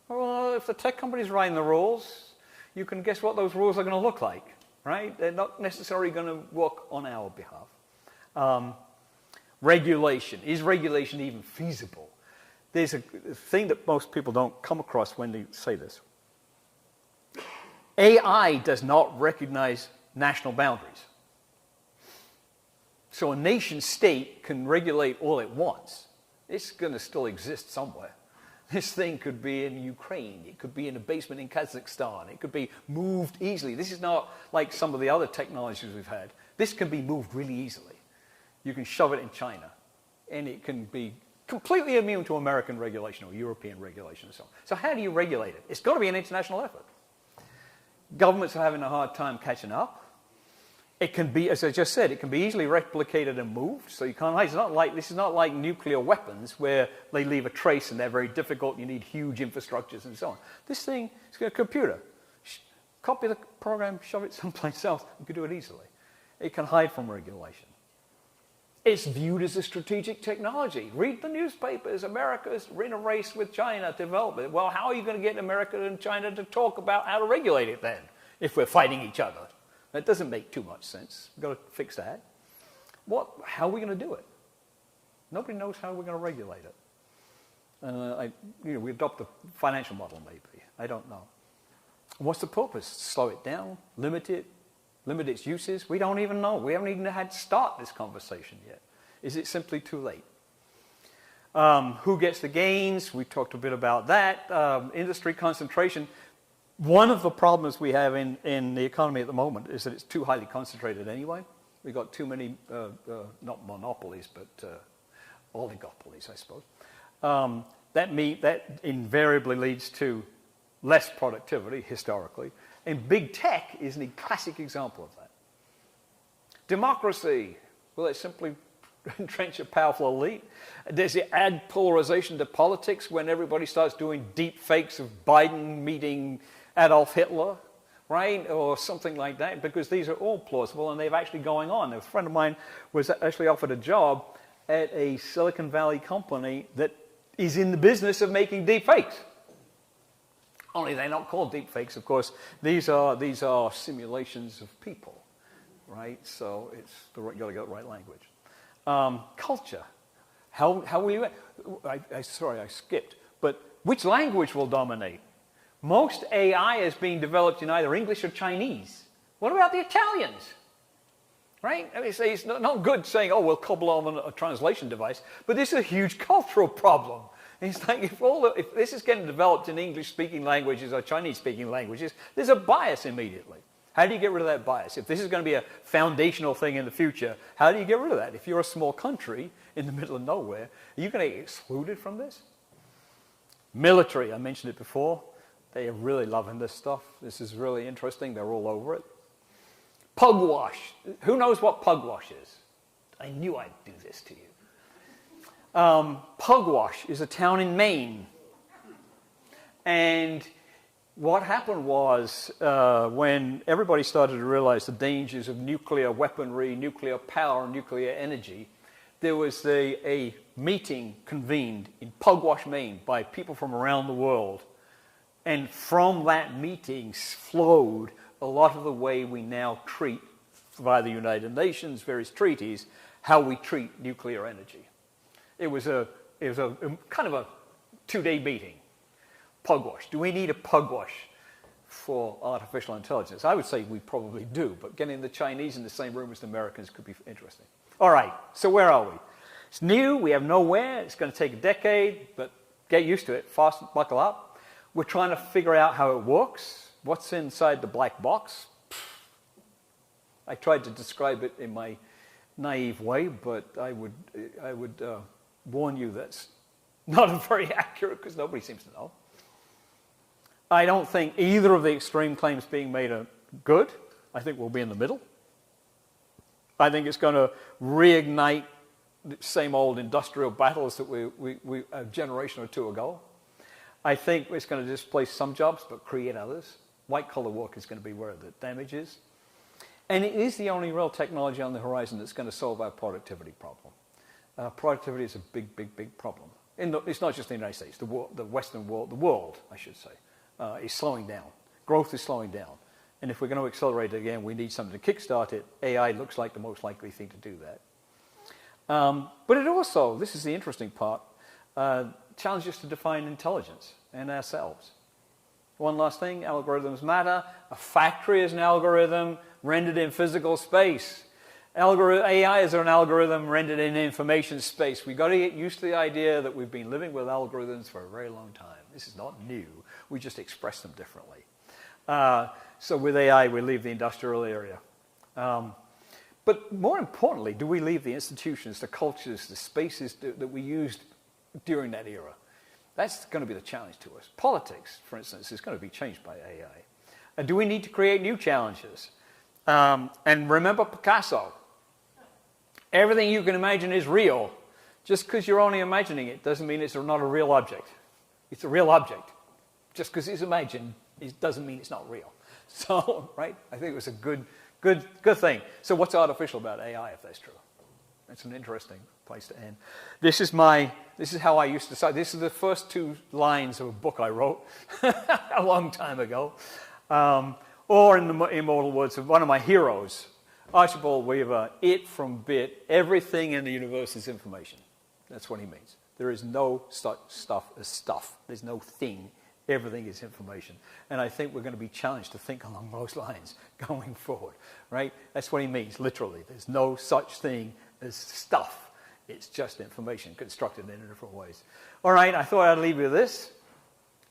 Well, if the tech companies writing the rules, you can guess what those rules are going to look like, right? They're not necessarily going to work on our behalf. Regulation. Is regulation even feasible? There's a thing that most people don't come across when they say this. AI does not recognize national boundaries. So a nation state can regulate all it wants. It's going to still exist somewhere. This thing could be in Ukraine. It could be in a basement in Kazakhstan. It could be moved easily. This is not like some of the other technologies we've had. This can be moved really easily. You can shove it in China, and it can be completely immune to American regulation or European regulation and so on. So how do you regulate it? It's got to be an international effort. Governments are having a hard time catching up. It can be, as I just said, it can be easily replicated and moved, so you can't hide. This is not like nuclear weapons where they leave a trace and they're very difficult, you need huge infrastructures and so on. This thing is a computer. Copy the program, shove it someplace else, you can do it easily. It can hide from regulation. It's viewed as a strategic technology. Read the newspapers. America's in a race with China to develop it. Well, how are you going to get America and China to talk about how to regulate it then, if we're fighting each other? That doesn't make too much sense. We've got to fix that. How are we going to do it? Nobody knows how we're going to regulate it. We adopt the financial model, maybe. I don't know. What's the purpose? Slow it down? Limit it? Limit its uses? We don't even know. We haven't even had to start this conversation yet. Is it simply too late? Who gets the gains? We talked a bit about that. Industry concentration. One of the problems we have in the economy at the moment is that it's too highly concentrated anyway. We've got too many, not monopolies, but oligopolies, I suppose. That invariably leads to less productivity, historically. And big tech is a classic example of that. Democracy, will it simply entrench a powerful elite? Does it add polarization to politics when everybody starts doing deep fakes of Biden meeting Adolf Hitler, right? Or something like that, because these are all plausible and they've actually going on. A friend of mine was actually offered a job at a Silicon Valley company that is in the business of making deep fakes. Only they're not called deep fakes, of course. These are simulations of people, right? So you've got to get the right language. Culture. How will you... Sorry, I skipped. But which language will dominate? Most AI is being developed in either English or Chinese. What about the Italians? Right? I mean, it's not good saying, oh, we'll cobble on a translation device, but this is a huge cultural problem. It's like if this is getting developed in English-speaking languages or Chinese-speaking languages, there's a bias immediately. How do you get rid of that bias? If this is going to be a foundational thing in the future, how do you get rid of that? If you're a small country in the middle of nowhere, are you going to get excluded from this? Military, I mentioned it before. They are really loving this stuff. This is really interesting. They're all over it. Pugwash. Who knows what pugwash is? I knew I'd do this to you. Pugwash is a town in Maine. And what happened was when everybody started to realize the dangers of nuclear weaponry, nuclear power, nuclear energy, there was a meeting convened in Pugwash, Maine by people from around the world. And from that meeting flowed a lot of the way we now treat, via the United Nations, various treaties, how we treat nuclear energy. It was a kind of a 2-day meeting. Pugwash. Do we need a pugwash for artificial intelligence? I would say we probably do, but getting the Chinese in the same room as the Americans could be interesting. All right, so where are we? It's new, we have nowhere, it's going to take a decade, but get used to it, buckle up. We're trying to figure out how it works. What's inside the black box? I tried to describe it in my naive way, but I would warn you that's not very accurate because nobody seems to know. I don't think either of the extreme claims being made are good. I think we'll be in the middle. I think it's going to reignite the same old industrial battles that we a generation or two ago. I think it's going to displace some jobs, but create others. White-collar work is going to be where the damage is. And it is the only real technology on the horizon that's going to solve our productivity problem. Productivity is a big, big, big problem. It's not just the United States. The Western world, the world, I should say, is slowing down. Growth is slowing down. And if we're going to accelerate it again, we need something to kickstart it. AI looks like the most likely thing to do that. But it also, this is the interesting part, challenges to define intelligence and ourselves. One last thing, algorithms matter. A factory is an algorithm rendered in physical space. AI is an algorithm rendered in information space. We've got to get used to the idea that we've been living with algorithms for a very long time. This is not new. We just express them differently. So with AI, we leave the industrial area. But more importantly, do we leave the institutions, the cultures, the spaces that we used during that era? That's going to be the challenge to us. Politics, for instance, is going to be changed by AI. And do we need to create new challenges? And remember Picasso. Everything you can imagine is real. Just because you're only imagining it doesn't mean it's not a real object. It's a real object. Just because it's imagined, it doesn't mean it's not real. So, right? I think it was a good thing. So what's artificial about AI, if that's true? That's an interesting place to end. This is how I used to say. This is the first 2 lines of a book I wrote a long time ago. Or in the immortal words of one of my heroes, Archibald Weaver, it from bit, everything in the universe is information. That's what he means. There is no such stuff as stuff. There's no thing. Everything is information. And I think we're going to be challenged to think along those lines going forward, right? That's what he means, literally. There's no such thing as stuff. It's just information constructed in different ways. All right, I thought I'd leave you with this.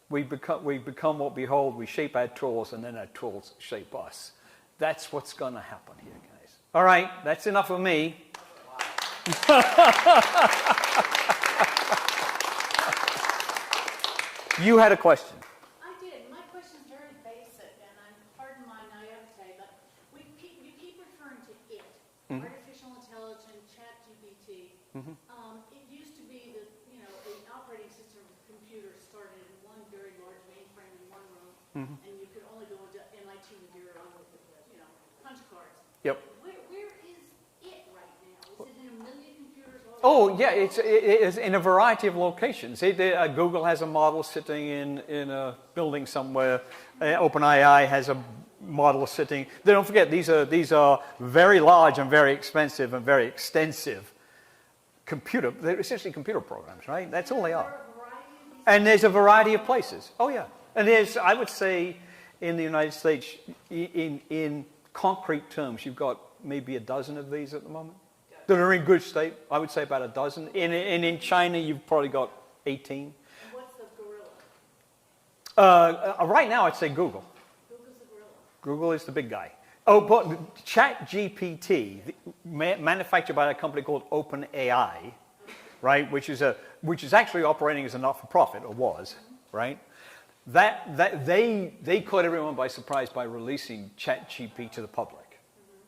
We become what we hold. We shape our tools, and then our tools shape us. That's what's going to happen here, guys. All right, that's enough of me. You had a question. I did. My question's very basic, and pardon my naivete, but you keep referring to it, artificial intelligence, ChatGPT. It used to be that, the operating system computer started in one very large mainframe in one room, and you could only go into MIT with your punch cards. Yep. Where is it right now? Is it in a million computers? Oh, yeah, it is in a variety of locations. Google has a model sitting in a building somewhere. OpenAI has a model sitting. Don't forget, these are very large and very expensive and very extensive they're essentially computer programs, right? That's all they are. And there's a variety of places. Oh, yeah. And I would say, in the United States, in concrete terms, you've got maybe a dozen of these at the moment that are in good state. I would say about a dozen. In China, you've probably got 18. And what's the gorilla? Right now, I'd say Google. Google's the gorilla. Google is the big guy. Oh, but ChatGPT, manufactured by a company called OpenAI, right, which is actually operating as a not-for-profit, or was, right? They caught everyone by surprise by releasing ChatGPT to the public,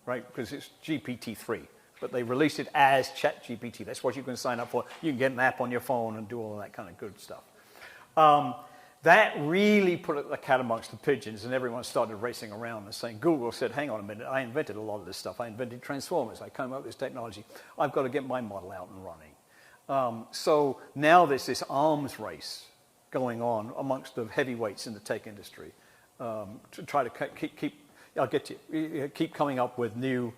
right? Because it's GPT-3, but they released it as ChatGPT. That's what you can sign up for. You can get an app on your phone and do all of that kind of good stuff. That really put the cat amongst the pigeons, and everyone started racing around and saying, Google said, hang on a minute, I invented a lot of this stuff. I invented transformers. I came up with this technology. I've got to get my model out and running. So now there's this arms race going on amongst the heavyweights in the tech industry to try to keep coming up with new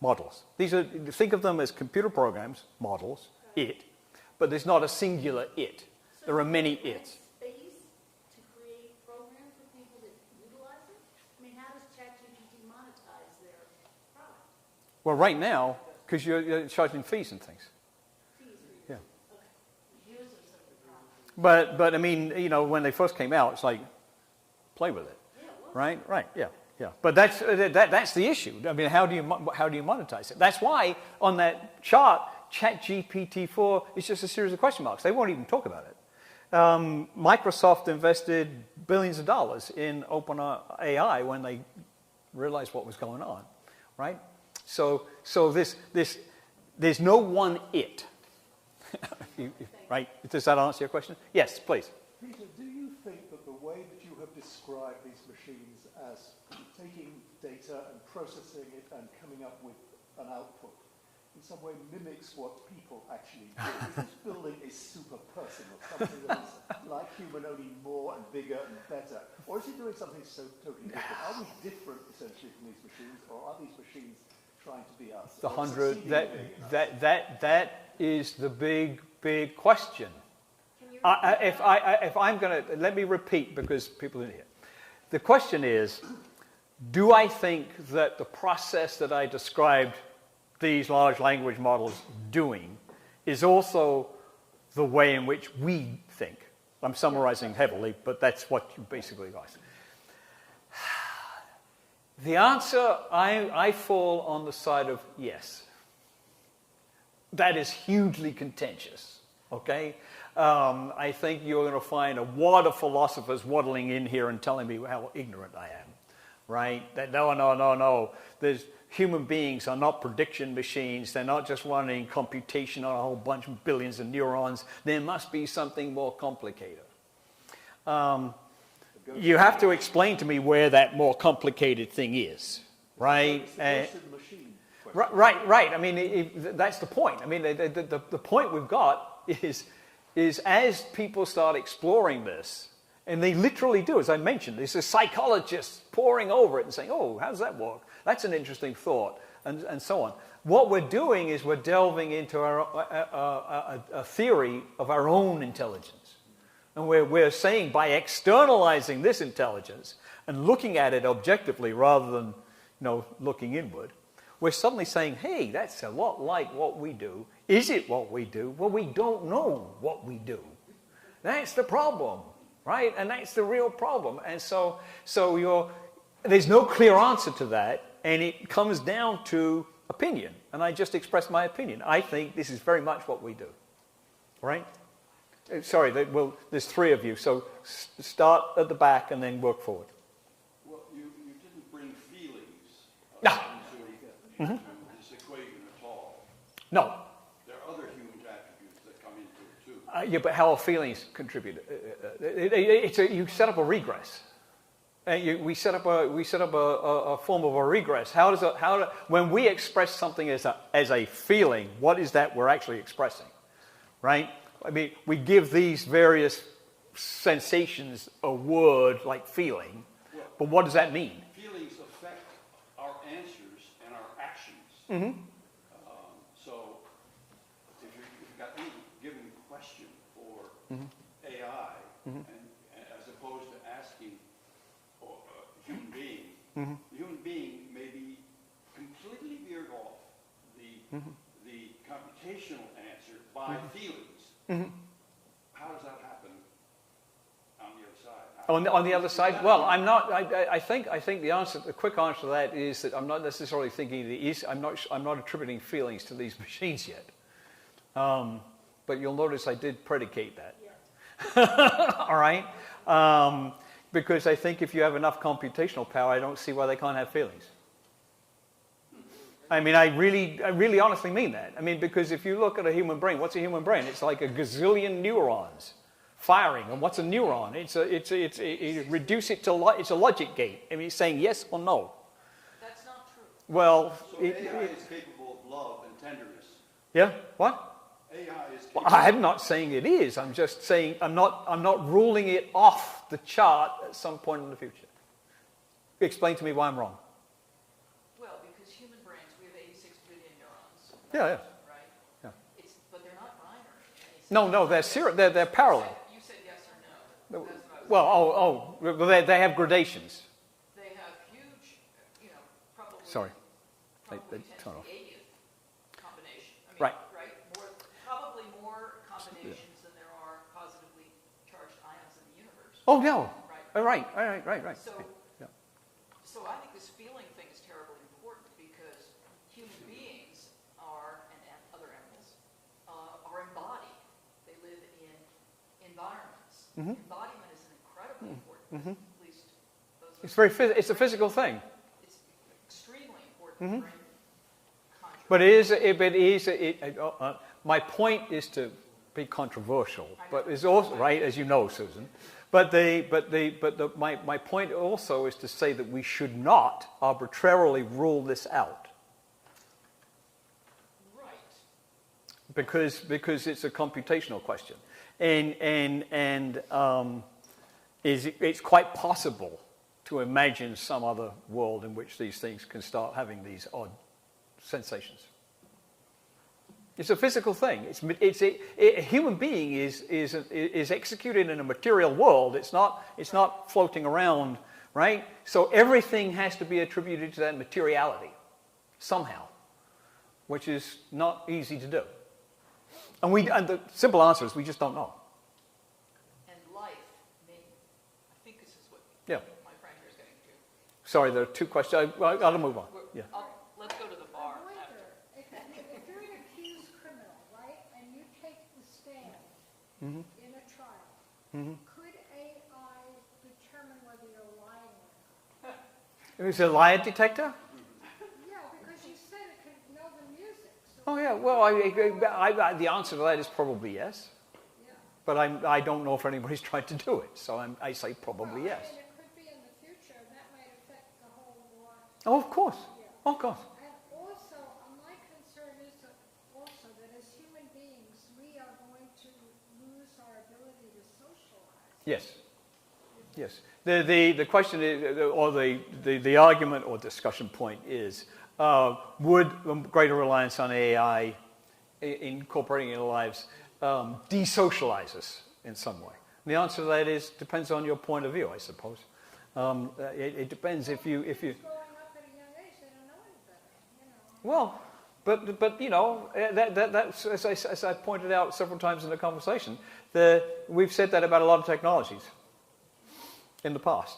models. Think of them as computer programs, models, but there's not a singular it. There are many its. Space to create programs for people that utilize it? I mean, how does ChatGPT monetize their product? Well, right now, because you're charging fees and things. Yeah. Okay. Users of the product. But I mean, when they first came out, it's like, play with it, right? Right. Yeah. Yeah. But that's the issue. I mean, how do you monetize it? That's why on that chart, ChatGPT-4 is just a series of question marks. They won't even talk about it. Microsoft invested billions of dollars in OpenAI when they realized what was going on, right? So there's no one it, right? Does that answer your question? Yes, please. Peter, do you think that the way that you have described these machines as taking data and processing it and coming up with an output in some way mimics what people actually do? Is this building a super person or something that is like human, only more and bigger and better? Or is it doing something so totally different? Are we different essentially from these machines, or are these machines trying to be us? That is the big question. If I'm going to, let me repeat because people didn't hear. The question is, do I think that the process that I described these large language models doing is also the way in which we think? I'm summarizing heavily, but that's what you basically asked. The answer, I fall on the side of yes. That is hugely contentious, okay? I think you're going to find a wad of philosophers waddling in here and telling me how ignorant I right? That no. Human beings are not prediction machines. They're not just running computation on a whole bunch of billions of neurons. There must be something more complicated. You have to explain to me where that more complicated thing is, right? Right. I mean, that's the point. I mean, the point we've got is as people start exploring this, and they literally do, as I mentioned, there's a psychologist poring over it and saying, oh, how does that work? That's an interesting thought, and so on. What we're doing is we're delving into a theory of our own intelligence. And we're saying by externalizing this intelligence and looking at it objectively rather than looking inward, we're suddenly saying, hey, that's a lot like what we do. Is it what we do? Well, we don't know what we do. That's the problem, right? And that's the real problem. And so there's no clear answer to that, and it comes down to opinion. And I just expressed my opinion. I think this is very much what we do, right? Sorry, there's three of you, so start at the back and then work forward. Well, you didn't bring feelings into this equation at all. No. There are other human attributes that come into it too. Yeah, but how are feelings contribute? You set up a regress. We set up a form of a regress. When we express something as a feeling, what is that we're actually expressing, right? I mean, we give these various sensations a word like feeling, but what does that mean? Feelings affect our answers and our actions. Mm-hmm. So, if you've got any given question for AI, and as opposed to asking a human being, the human being may be completely veered off the computational answer by feelings. How does that happen on the other side? On the other side, well, I'm not. I think the quick answer to that is that I'm not necessarily thinking I'm not attributing feelings to these machines yet. But you'll notice I did predicate that. Yeah. All right, because I think if you have enough computational power, I don't see why they can't have feelings. I mean, I really honestly mean that. I mean, because if you look at a human brain, what's a human brain? It's like a gazillion neurons firing. And what's a neuron? Reduce it to it's a logic gate. I mean, it's saying yes or no. That's not true. Well, so AI is capable of love and tenderness. Yeah. What? AI is capable. Well, I'm not saying it is. I'm just saying I'm not ruling it off the chart at some point in the future. Explain to me why I'm wrong. Yeah. Right? Yeah. But they're not binary. No, they're parallel. You said yes or no. Well, they have gradations. They have huge, probably. Sorry. Probably They turn off. 80th combination. I mean, Right. Probably more combinations than there are positively charged ions in the universe. Oh no. Right. Right. So I think this feeling thing is terribly important because human beings and other animals, are embodied. They live in environments. Embodiment is an incredibly important, at least those It's a physical thing. It's extremely important. But my point is to be controversial, but it's also right, as you know, Susan. But my point also is to say that we should not arbitrarily rule this out. Because it's a computational question, and it's quite possible to imagine some other world in which these things can start having these odd sensations. It's a physical thing. A human being is executed in a material world. It's not floating around, right? So everything has to be attributed to that materiality somehow, which is not easy to do. And the simple answer is we just don't know. And life, I think this is what my friend here is getting to. Sorry, there are two questions. I'll move on. Yeah. Let's go to the bar. I wonder, if you're an accused criminal, right, and you take the stand in a trial, could AI determine whether you're lying or not? It was a lie detector? Yeah, because you said it could know the music. So Oh, yeah. Well, the answer to that is probably yes. yeah. But I don't know if anybody's tried to do it. So I say probably Well, yes. I mean, it could be in the future, and that might affect the whole war. Oh, of course. Yeah. Of course. And also, my concern is that also that as human beings, we are going to lose our ability to socialize. Yes. Yes. The question is, or the argument or discussion point is, would greater reliance on AI incorporating in our lives desocialize us in some way? And the answer to that is depends on your point of view, I suppose. It depends if you. Growing up at a young age, they don't know any better, you know. Well, but you know, that's as I pointed out several times in the conversation, we've said that about a lot of technologies in the past.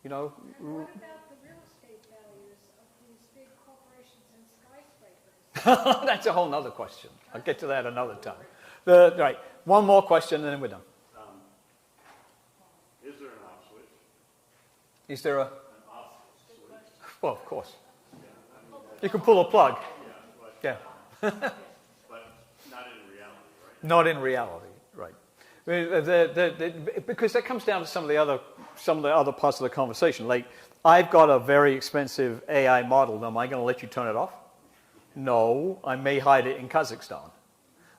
You know. And what about the real estate values of these big corporations and skyscrapers? That's a whole other question. I'll get to that another time. Right, one more question and then we're done. Is there an off switch? Is there An off switch? Well, of course. You can pull a plug. Yeah, Yeah. but not in reality, right? Not in reality, right. I mean, because that comes down to some of the other parts of the conversation. Like, I've got a very expensive AI model. Am I going to let you turn it off? No, I may hide it in Kazakhstan.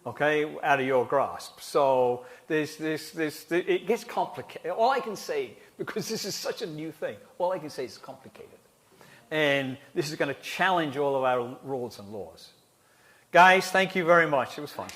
Okay, out of your grasp. So it gets complicated. All I can say, because this is such a new thing, all I can say is complicated. And this is going to challenge all of our rules and laws. Guys, thank you very much. It was fun.